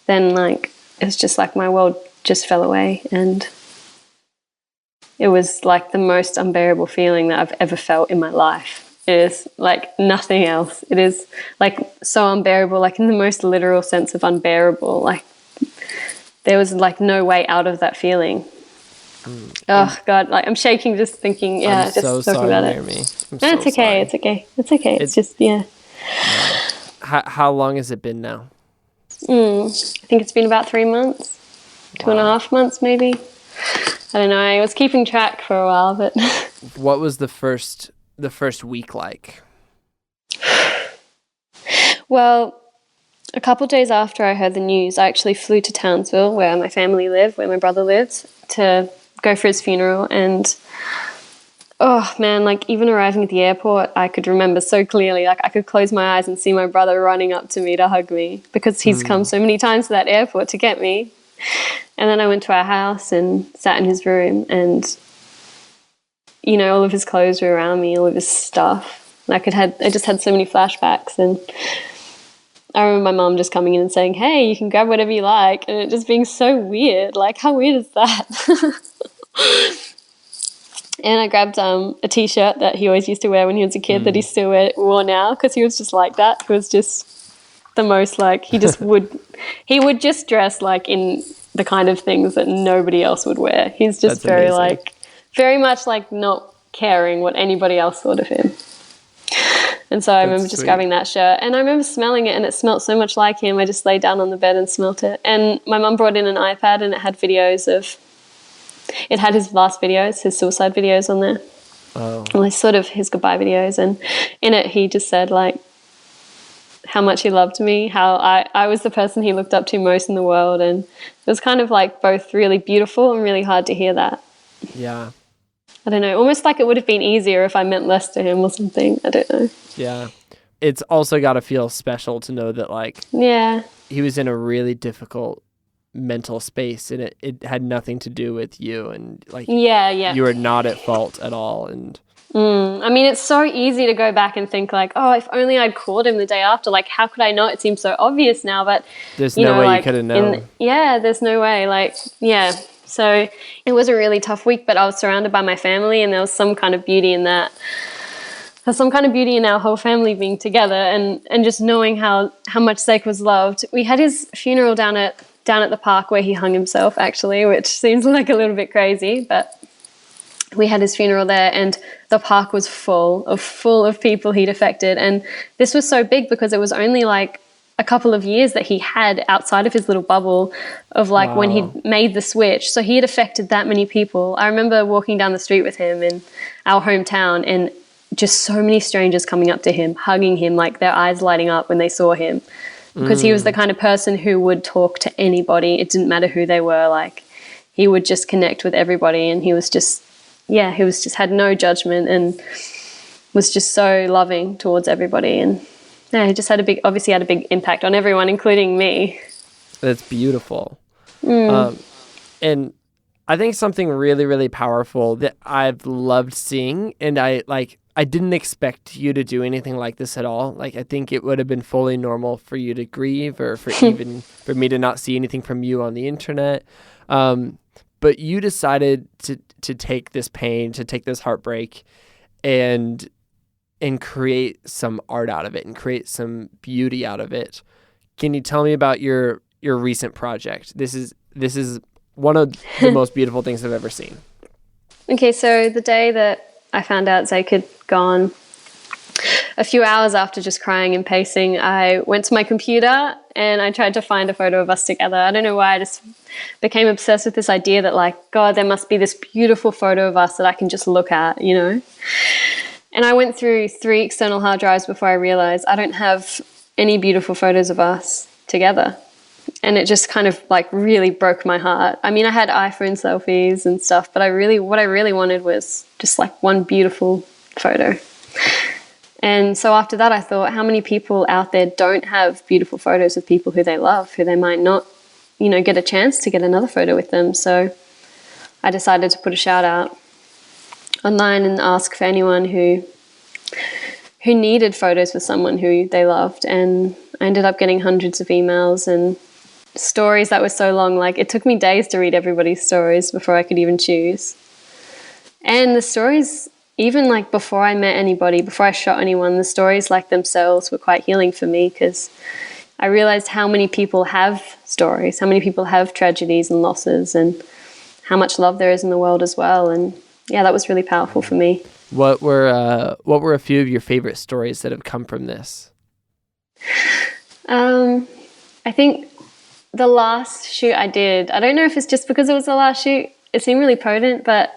B: then it's just like my world just fell away. And it was like the most unbearable feeling that I've ever felt in my life. It is like nothing else. It is like so unbearable, like in the most literal sense of unbearable. Like there was like no way out of that feeling. Oh God, like I'm shaking just thinking. Yeah,
A: I'm
B: just
A: so
B: talking
A: sorry,
B: about it.
A: Nirrimi. I'm
B: No,
A: so
B: it's okay.
A: sorry.
B: It's okay. It's okay. It's just
A: How long has it been now?
B: I think it's been about 3 months, 2.5 months maybe. I don't know. I was keeping track for a while, but
A: what was the first week like?
B: Well, a couple of days after I heard the news, I actually flew to Townsville, where my family live, where my brother lives, to go for his funeral. And oh man, like even arriving at the airport, I could remember so clearly, like I could close my eyes and see my brother running up to me to hug me because he's come so many times to that airport to get me. And then I went to our house and sat in his room, and all of his clothes were around me, all of his stuff. Like I just had so many flashbacks. And I remember my mom just coming in and saying, hey, you can grab whatever you like. And it just being so weird. Like, how weird is that? And I grabbed a T-shirt that he always used to wear when he was a kid that he still wore now, because he was just like that. He was just the most like, he would just dress like in the kind of things that nobody else would wear. He's just very much like not caring what anybody else thought of him. And so I remember just grabbing that shirt, and I remember smelling it, and it smelled so much like him. I just laid down on the bed and smelt it. And my mum brought in an iPad, and it had his last videos, his suicide videos on there. Oh. Well, sort of his goodbye videos. And in it, he just said like how much he loved me, how I was the person he looked up to most in the world. And it was kind of like both really beautiful and really hard to hear that.
A: Yeah.
B: I don't know, almost like it would have been easier if I meant less to him or something. I don't know.
A: Yeah. It's also got to feel special to know that like he was in a really difficult mental space, and it had nothing to do with you, and like you were not at fault at all. And
B: I mean, it's so easy to go back and think like, oh, if only I'd called him the day after, like how could I not? It seems so obvious now, but
A: there's no way you could have known.
B: There's no way, so it was a really tough week, but I was surrounded by my family, and there was some kind of beauty in that. There's some kind of beauty in our whole family being together, and just knowing how much Zake was loved. We had his funeral down at the park where he hung himself, actually, which seems like a little bit crazy, but we had his funeral there, and the park was full of people he'd affected. And this was so big because it was only like a couple of years that he had outside of his little bubble of like when he made the switch. So he had affected that many people. I remember walking down the street with him in our hometown, and just so many strangers coming up to him, hugging him, like their eyes lighting up when they saw him, because he was the kind of person who would talk to anybody. It didn't matter who they were. Like he would just connect with everybody, and he was just had no judgment and was just so loving towards everybody. And he just had obviously had a big impact on everyone, including me.
A: That's beautiful. And I think something really, really powerful that I've loved seeing, and I didn't expect you to do anything like this at all. Like, I think it would have been fully normal for you to grieve, or for even for me to not see anything from you on the internet. but you decided to take this pain, to take this heartbreak, and create some art out of it and create some beauty out of it. Can you tell me about your recent project? This is one of the most beautiful things I've ever seen.
B: Okay, so the day that I found out Zake had gone, a few hours after just crying and pacing, I went to my computer and I tried to find a photo of us together. I don't know why, I just became obsessed with this idea that, like, God, there must be this beautiful photo of us that I can just look at, you know? And I went through 3 external hard drives before I realized I don't have any beautiful photos of us together. And it just kind of like really broke my heart. I mean, I had iPhone selfies and stuff, but what I really wanted was just like one beautiful photo. And so after that, I thought, how many people out there don't have beautiful photos of people who they love, who they might not, you know, get a chance to get another photo with them. So I decided to put a shout out online and ask for anyone who needed photos for someone who they loved. And I ended up getting hundreds of emails and stories that were so long. Like, it took me days to read everybody's stories before I could even choose. And the stories, even like before I met anybody, before I shot anyone, the stories like themselves were quite healing for me, because I realized how many people have stories, how many people have tragedies and losses, and how much love there is in the world as well. And yeah, that was really powerful for me.
A: What were a few of your favorite stories that have come from this?
B: I think the last shoot I did, I don't know if it's just because it was the last shoot, it seemed really potent, but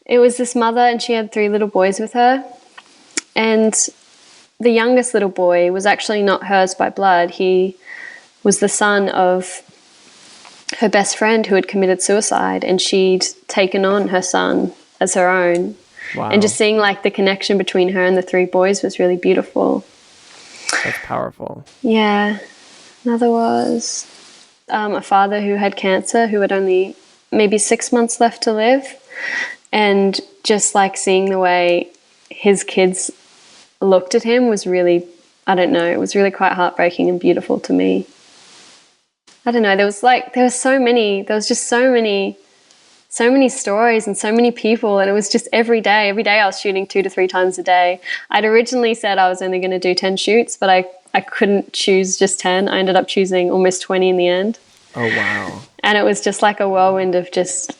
B: it was this mother and she had 3 little boys with her. And the youngest little boy was actually not hers by blood. He was the son of her best friend who had committed suicide, and she'd taken on her son as her own.
A: Wow.
B: And just seeing like the connection between her and the 3 boys was really beautiful.
A: That's powerful.
B: Yeah. Another was a father who had cancer, who had only maybe 6 months left to live. And just like seeing the way his kids looked at him was really, I don't know, it was really quite heartbreaking and beautiful to me. I don't know, there was just so many stories and so many people, and it was just every day I was shooting 2 to 3 times a day. I'd originally said I was only going to do 10 shoots, but I couldn't choose just 10. I ended up choosing almost 20 in the end.
A: Oh, wow.
B: And it was just like a whirlwind of just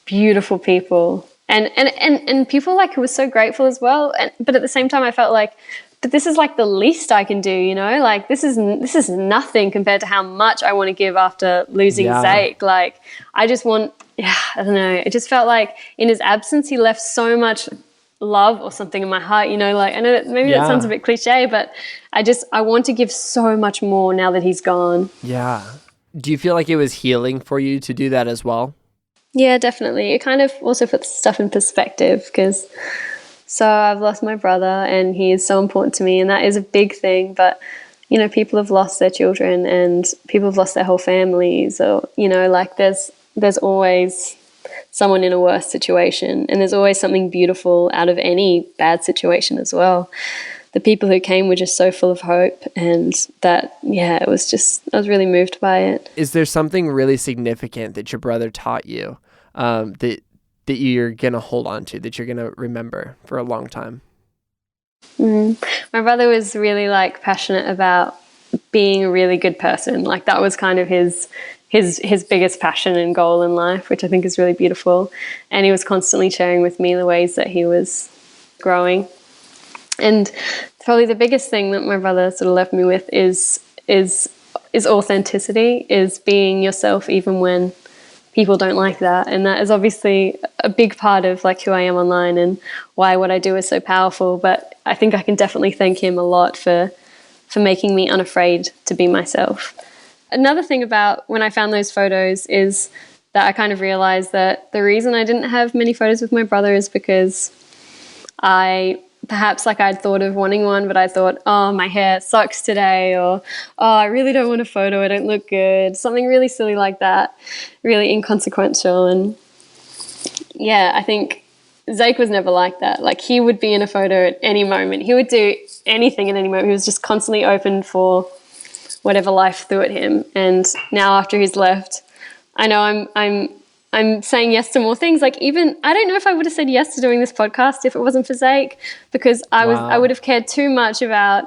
B: beautiful people and people like who were so grateful as well. But at the same time, I felt like, but this is like the least I can do, you know, like this is nothing compared to how much I want to give after losing Zake. Like, I just want, I don't know. It just felt like in his absence, he left so much love or something in my heart, you know, like, I know that maybe that sounds a bit cliche, but I want to give so much more now that he's gone.
A: Yeah. Do you feel like it was healing for you to do that as well?
B: Yeah, definitely. It kind of also puts stuff in perspective, because so I've lost my brother and he is so important to me, and that is a big thing. But, you know, people have lost their children and people have lost their whole families, or, you know, like there's always someone in a worse situation, and there's always something beautiful out of any bad situation as well. The people who came were just so full of hope, and that, I was really moved by it.
A: Is there something really significant that your brother taught you that you're going to hold on to, that you're going to remember for a long time?
B: My brother was really like passionate about being a really good person. Like, that was kind of his biggest passion and goal in life, which I think is really beautiful. And he was constantly sharing with me the ways that he was growing. And probably the biggest thing that my brother sort of left me with is authenticity, is being yourself even when people don't like that. And that is obviously a big part of like who I am online and why what I do is so powerful. But I think I can definitely thank him a lot for making me unafraid to be myself. Another thing about when I found those photos is that I kind of realized that the reason I didn't have many photos with my brother is because perhaps like I'd thought of wanting one, but I thought, oh, my hair sucks today, or, oh, I really don't want a photo, I don't look good. Something really silly like that, really inconsequential. And yeah, I think Zake was never like that. Like, he would be in a photo at any moment. He would do anything at any moment. He was just constantly open for whatever life threw at him. And now after he's left, I know I'm I'm saying yes to more things. Like, even I don't know if I would have said yes to doing this podcast if it wasn't for Zake, because I would have cared too much about,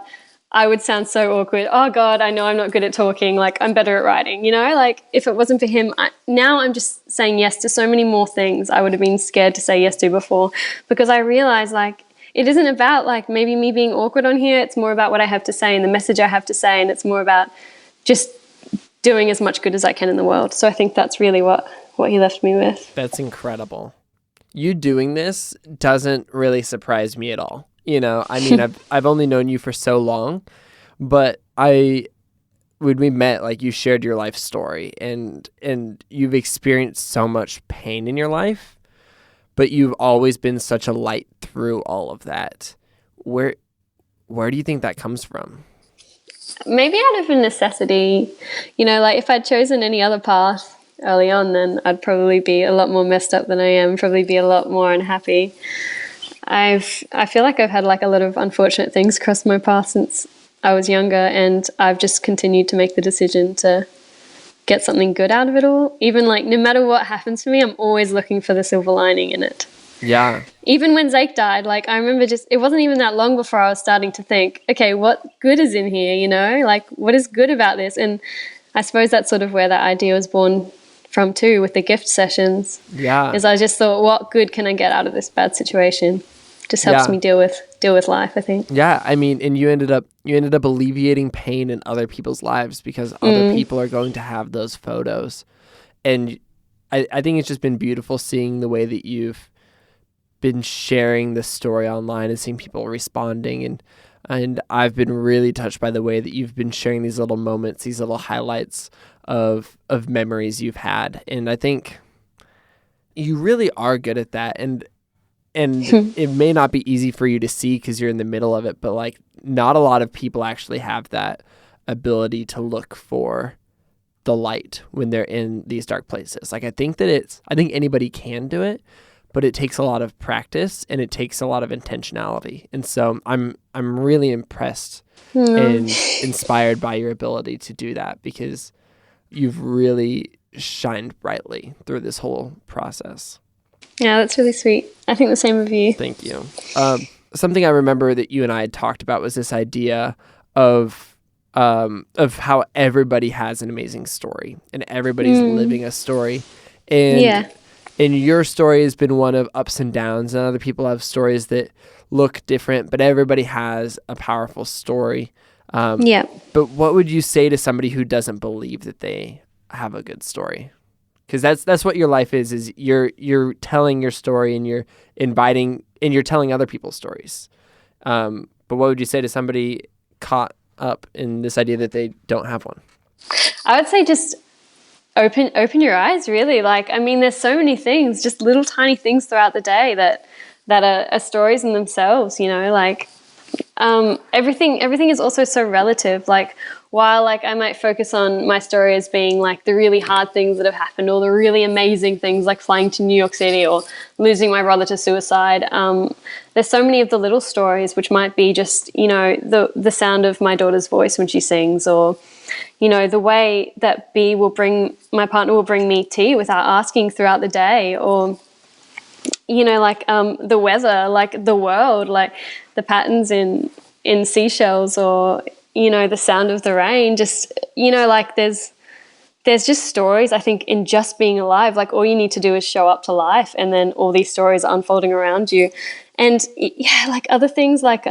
B: I would sound so awkward. Oh God, I know I'm not good at talking. Like, I'm better at writing, like if it wasn't for him, now I'm just saying yes to so many more things I would have been scared to say yes to before, because I realize like, it isn't about like maybe me being awkward on here. It's more about what I have to say and the message I have to say. And it's more about just doing as much good as I can in the world. So I think that's really what he left me with.
A: That's incredible. You doing this doesn't really surprise me at all. I mean, I've only known you for so long, but when we met, like, you shared your life story and you've experienced so much pain in your life, but you've always been such a light through all of that. Where do you think that comes from?
B: Maybe out of a necessity, like if I'd chosen any other path early on, then I'd probably be a lot more messed up than I am, probably be a lot more unhappy. I feel like I've had like a lot of unfortunate things cross my path since I was younger, and I've just continued to make the decision to get something good out of it all. Even like no matter what happens to me, I'm always looking for the silver lining in it.
A: Yeah.
B: Even when Zake died, like I remember it wasn't even that long before I was starting to think, okay, what good is in here, like what is good about this? And I suppose that's sort of where that idea was born from too, with the gift sessions.
A: Yeah.
B: Is I just thought, what good can I get out of this bad situation? Just helps me deal with life, I think.
A: Yeah, I mean, and you ended up alleviating pain in other people's lives because other people are going to have those photos. And I think it's just been beautiful seeing the way that you've been sharing the story online and seeing people responding, and I've been really touched by the way that you've been sharing these little moments, these little highlights of memories you've had. And I think you really are good at that. And it may not be easy for you to see because you're in the middle of it, but like not a lot of people actually have that ability to look for the light when they're in these dark places. Like I think anybody can do it, but it takes a lot of practice and it takes a lot of intentionality. And so I'm really impressed and inspired by your ability to do that, because you've really shined brightly through this whole process.
B: Yeah, that's really sweet. I think the same of you.
A: Thank you. Something I remember that you and I had talked about was this idea of how everybody has an amazing story and everybody's living a story. And your story has been one of ups and downs, and other people have stories that look different, but everybody has a powerful story. But what would you say to somebody who doesn't believe that they have a good story? Because that's what your life is you're telling your story and you're inviting and you're telling other people's stories. But what would you say to somebody caught up in this idea that they don't have one?
B: I would say just open your eyes, really. Like, I mean, there's so many things, just little tiny things throughout the day that are stories in themselves, like everything is also so relative. Like, while like I might focus on my story as being like the really hard things that have happened or the really amazing things like flying to New York City or losing my brother to suicide, there's so many of the little stories which might be just, the sound of my daughter's voice when she sings, or, the way that my partner will bring me tea without asking throughout the day, or, the weather, like the world, like the patterns in seashells, or, the sound of the rain, just, like there's just stories, I think, in just being alive. Like all you need to do is show up to life, and then all these stories are unfolding around you. And like other things, like,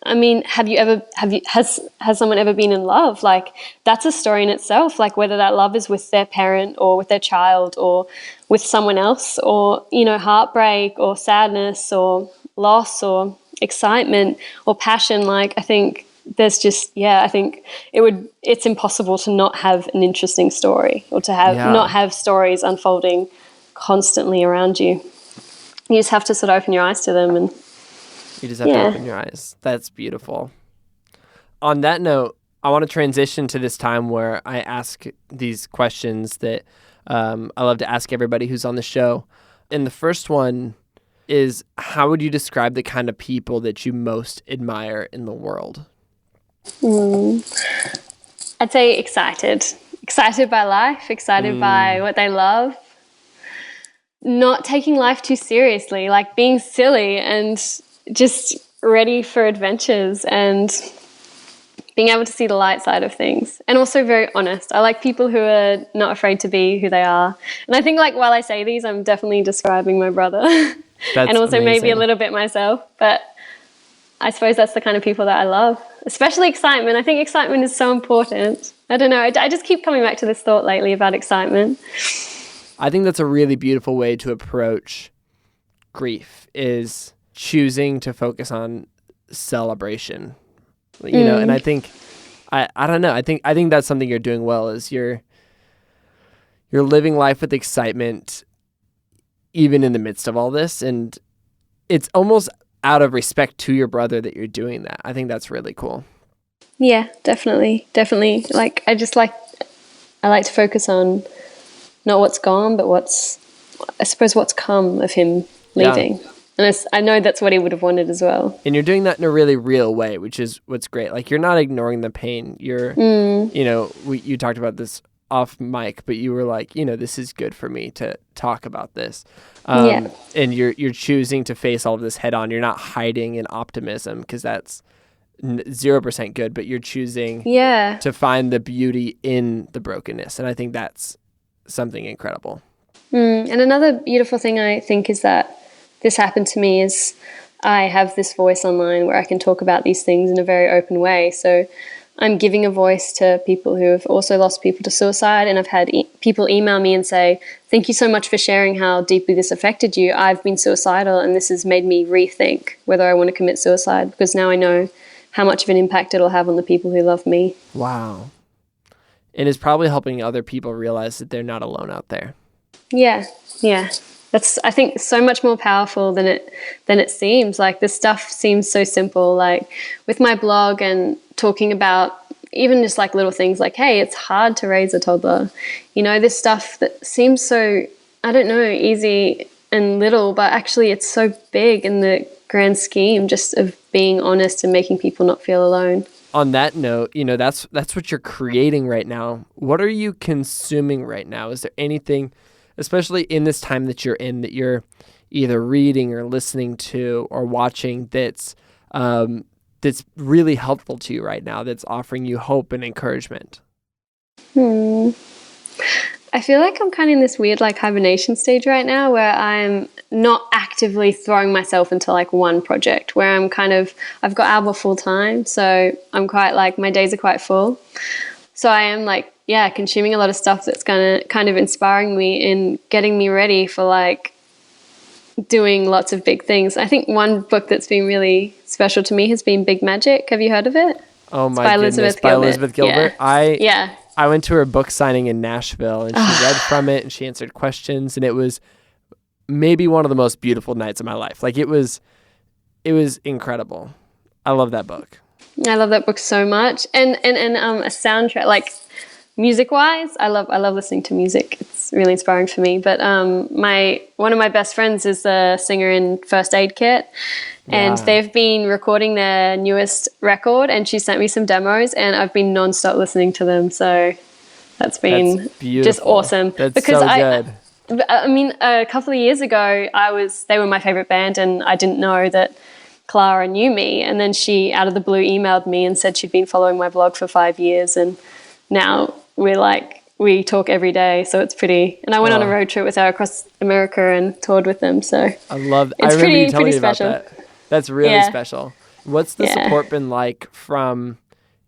B: I mean, has someone ever been in love? Like that's a story in itself, like whether that love is with their parent or with their child or with someone else, or, heartbreak or sadness or loss or excitement or passion. Like I think there's just, I think it's impossible to not have an interesting story, or to have not have stories unfolding constantly around you. You just have to sort of open your eyes to them, and
A: you just have to open your eyes. That's beautiful. On that note, I want to transition to this time where I ask these questions that I love to ask everybody who's on the show. And the first one is, how would you describe the kind of people that you most admire in the world?
B: I'd say excited by life, excited by what they love. not taking life too seriously, like being silly and just ready for adventures and being able to see the light side of things, and also very honest. I like people who are not afraid to be who they are. And I think like while I say these, I'm definitely describing my brother and also
A: amazing.
B: maybe a little bit myself. But I suppose that's the kind of people that I love, especially excitement. I think excitement is so important. I don't know. I just keep coming back to this thought lately about excitement.
A: I think that's a really beautiful way to approach grief, is choosing to focus on celebration. You know, and I think, I don't know, I think that's something you're doing well, is you're living life with excitement even in the midst of all this. And it's almost out of respect to your brother that you're doing that. I think that's really cool.
B: Yeah, definitely. Like, I like to focus on not what's gone, but what's come of him leaving. Yeah. And I know that's what he would have wanted as well.
A: And you're doing that in a really real way, which is what's great. Like, you're not ignoring the pain. You're, you know, you talked about this off mic, but you were like, you know, this is good for me to talk about this. And you're choosing to face all of this head on. You're not hiding in optimism, because that's 0% good, but you're choosing to find the beauty in the brokenness. And I think that's something incredible.
B: And another beautiful thing I think is that this happened to me is I have this voice online where I can talk about these things in a very open way. So I'm giving a voice to people who have also lost people to suicide. And I've had people email me and say, thank you so much for sharing how deeply this affected you. I've been suicidal, and this has made me rethink whether I want to commit suicide, because now I know how much of an impact it'll have on the people who love me.
A: Wow. And it's probably helping other people realize that they're not alone out there.
B: Yeah. That's, I think, so much more powerful than it seems. Like, this stuff seems so simple. Like with my blog and talking about even just like little things like, hey, it's hard to raise a toddler. You know, this stuff that seems so, I don't know, easy and little, but actually it's so big in the grand scheme, just of being honest and making people not feel alone.
A: On that note, you know, that's what you're creating right now. What are you consuming right now? Is there anything, especially in this time that you're in, that you're either reading or listening to or watching that's really helpful to you right now, that's offering you hope and encouragement?
B: I feel like I'm kind of in this weird like hibernation stage right now, where I'm not actively throwing myself into like one project, where I've got Alba full time. So I'm quite like, my days are quite full. So I am like, consuming a lot of stuff that's kind of inspiring me and getting me ready for like doing lots of big things. I think one book that's been really special to me has been Big Magic. Have you heard of it?
A: Oh my goodness, by Elizabeth Gilbert.
B: Yeah.
A: I went to her book signing in Nashville, and she read from it, and she answered questions, and it was maybe one of the most beautiful nights of my life. Like, it was incredible. I love that book.
B: I love that book so much. And a soundtrack, like music-wise, I love listening to music. It's really inspiring for me. But one of my best friends is the singer in First Aid Kit, and they've been recording their newest record, and she sent me some demos, and I've been nonstop listening to them. So that's been just awesome.
A: That's because so good.
B: I mean, a couple of years ago, they were my favorite band, and I didn't know that Clara knew me. And then she, out of the blue, emailed me and said she'd been following my blog for 5 years, and now we talk every day, so it's pretty. And I went on a road trip with her across America and toured with them. So
A: I remember you telling me about that. That's really special. What's the support been like from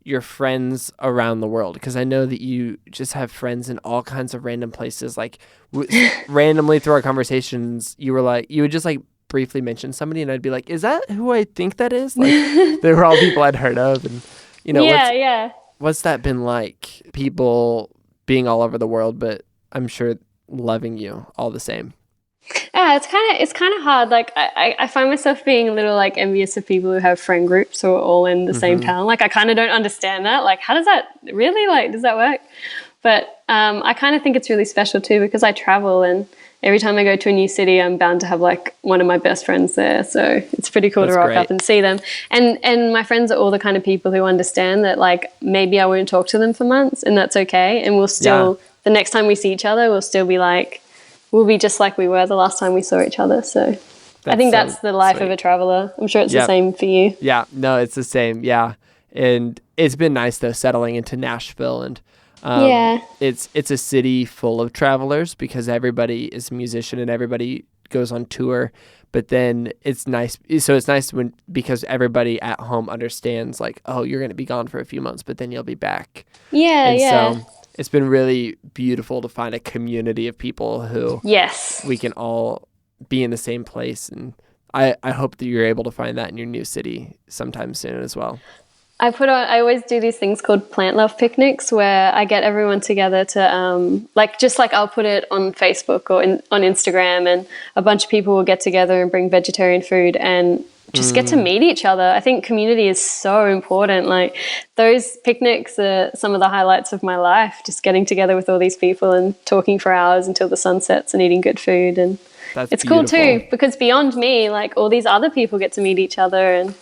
A: your friends around the world? Because I know that you just have friends in all kinds of random places. Like randomly through our conversations, you would just like briefly mention somebody, and I'd be like, "Is that who I think that is?" Like they were all people I'd heard of, and you know, what's that been like? People being all over the world, but I'm sure loving you all the same.
B: Yeah, it's kind of hard. Like I find myself being a little like envious of people who have friend groups who are all in the same town. Like I kind of don't understand that. Like how does that really, like, does that work? But I kind of think it's really special too, because I travel, and every time I go to a new city, I'm bound to have like one of my best friends there. So it's pretty cool to rock up and see them. And my friends are all the kind of people who understand that like maybe I won't talk to them for months, and that's okay. And we'll still, the next time we see each other, we'll still be like, we'll be just like we were the last time we saw each other. So I think that's the life of a traveler. I'm sure it's the same for you.
A: Yeah, no, it's the same. Yeah. And it's been nice though, settling into Nashville, and it's a city full of travelers because everybody is a musician and everybody goes on tour. But then it's nice. So it's nice because everybody at home understands like, oh, you're going to be gone for a few months, but then you'll be back. So it's been really beautiful to find a community of people who we can all be in the same place. And I hope that you're able to find that in your new city sometime soon as well.
B: I always do these things called plant love picnics where I get everyone together to I'll put it on Facebook or on Instagram, and a bunch of people will get together and bring vegetarian food and just get to meet each other. I think community is so important. Like those picnics are some of the highlights of my life, just getting together with all these people and talking for hours until the sun sets and eating good food. And it's beautiful. Cool too, because beyond me, like all these other people get to meet each other. And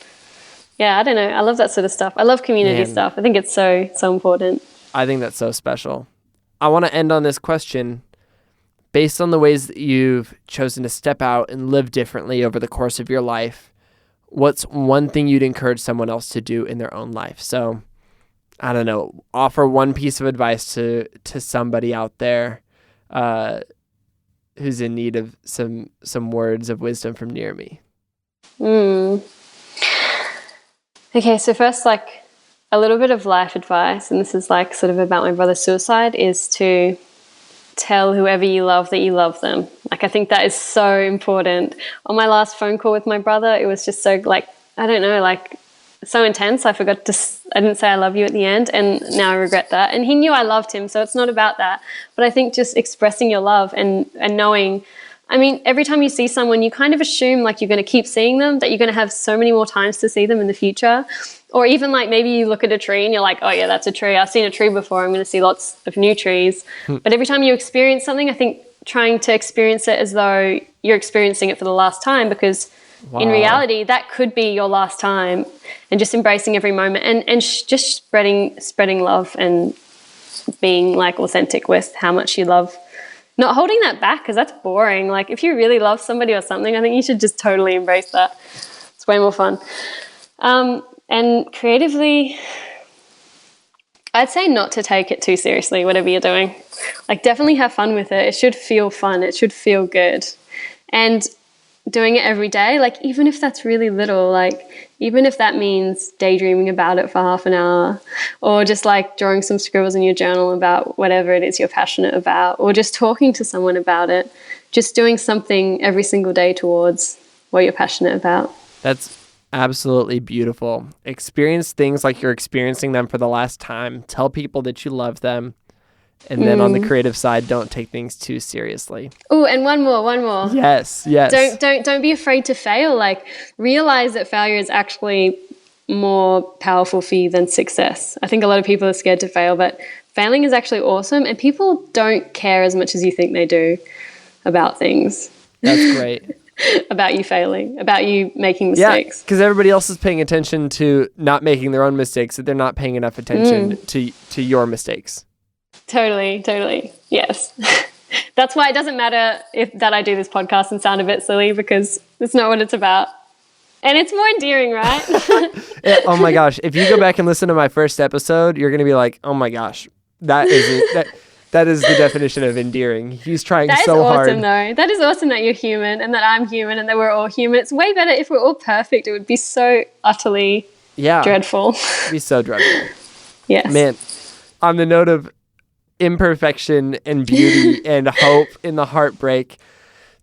B: yeah, I don't know. I love that sort of stuff. I love community stuff. I think it's so important.
A: I think that's so special. I want to end on this question. Based on the ways that you've chosen to step out and live differently over the course of your life, what's one thing you'd encourage someone else to do in their own life? So, I don't know, offer one piece of advice to somebody out there who's in need of some words of wisdom from Nirrimi.
B: Okay, so first, like a little bit of life advice, and this is like sort of about my brother's suicide, is to tell whoever you love that you love them. Like I think that is so important. On my last phone call with my brother, it was just so like, I don't know, like so intense. I didn't say I love you at the end, and now I regret that. And he knew I loved him, so it's not about that. But I think just expressing your love and knowing, I mean, every time you see someone, you kind of assume like you're going to keep seeing them, that you're going to have so many more times to see them in the future. Or even like maybe you look at a tree and you're like, oh yeah, that's a tree. I've seen a tree before. I'm going to see lots of new trees. But every time you experience something, I think trying to experience it as though you're experiencing it for the last time, because in reality, that could be your last time, and just embracing every moment and just spreading love and being like authentic with how much you love. Not holding that back, because that's boring. Like if you really love somebody or something, I think you should just totally embrace that. It's way more fun. And creatively, I'd say not to take it too seriously, whatever you're doing. Like definitely have fun with it. It should feel fun. It should feel good. And doing it every day, like even if that's really little, like even if that means daydreaming about it for half an hour, or just like drawing some scribbles in your journal about whatever it is you're passionate about, or just talking to someone about it, just doing something every single day towards what you're passionate about.
A: That's absolutely beautiful. Experience things like you're experiencing them for the last time. Tell people that you love them. And then on the creative side, don't take things too seriously.
B: Oh, and one more.
A: Yes.
B: Don't be afraid to fail. Like realize that failure is actually more powerful for you than success. I think a lot of people are scared to fail, but failing is actually awesome, and people don't care as much as you think they do about things.
A: That's great.
B: About you failing, about you making mistakes.
A: Yeah, because everybody else is paying attention to not making their own mistakes, that they're not paying enough attention to your mistakes.
B: Totally. Yes. That's why it doesn't matter that I do this podcast and sound a bit silly, because it's not what it's about. And it's more endearing, right?
A: Oh my gosh. If you go back and listen to my first episode, you're going to be like, oh my gosh, that is the definition of endearing. He's trying so hard.
B: That is awesome, though. That is awesome that you're human and that I'm human and that we're all human. It's way better if we're all perfect. It would be so utterly dreadful.
A: It'd be so dreadful.
B: Yes.
A: Man, on the note of imperfection and beauty and hope in the heartbreak,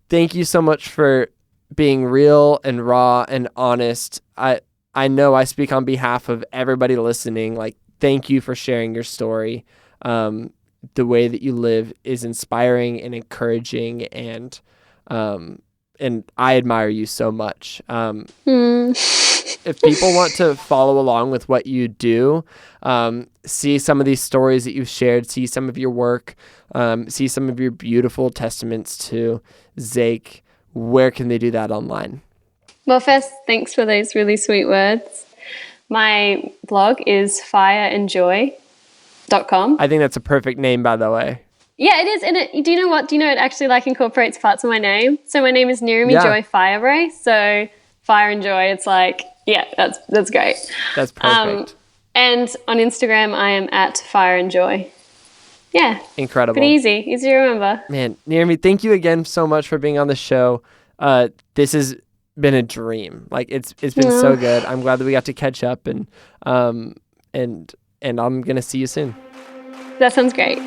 A: thank you so much for being real and raw and honest. I know I speak on behalf of everybody listening. Like, thank you for sharing your story. The way that you live is inspiring and encouraging, and I admire you so much. If people want to follow along with what you do, see some of these stories that you've shared, see some of your work, see some of your beautiful testaments to Zake, where can they do that online?
B: Well, first, thanks for those really sweet words. My blog is fireandjoy.com.
A: I think that's a perfect name, by the way.
B: Yeah, it is. And do you know what? Do you know it actually like incorporates parts of my name? So my name is Nirrimi Joy Firebrace. So fire and joy. It's like, yeah, that's great.
A: That's perfect.
B: And on Instagram, I am at Fire and Joy. Yeah.
A: Incredible.
B: Pretty easy to remember.
A: Man, Nirrimi, thank you again so much for being on the show. This has been a dream. Like it's been so good. I'm glad that we got to catch up, and I'm gonna see you soon.
B: That sounds great.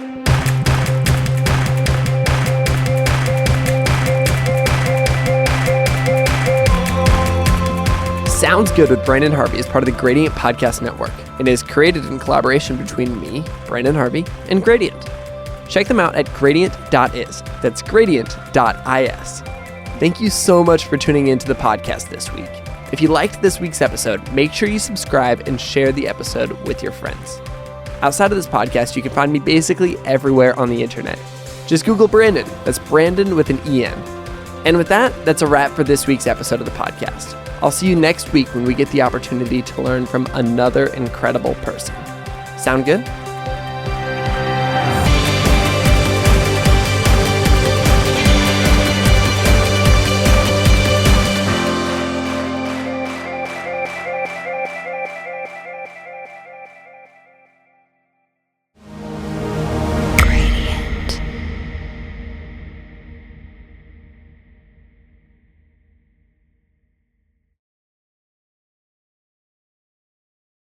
A: Sounds Good with Brandon Harvey is part of the Gradient Podcast Network and is created in collaboration between me, Brandon Harvey, and Gradient. Check them out at gradient.is. That's gradient.is. Thank you so much for tuning into the podcast this week. If you liked this week's episode, make sure you subscribe and share the episode with your friends. Outside of this podcast, you can find me basically everywhere on the internet. Just Google Brandon. That's Brandon with an E-N. And with that, that's a wrap for this week's episode of the podcast. I'll see you next week when we get the opportunity to learn from another incredible person. Sound good?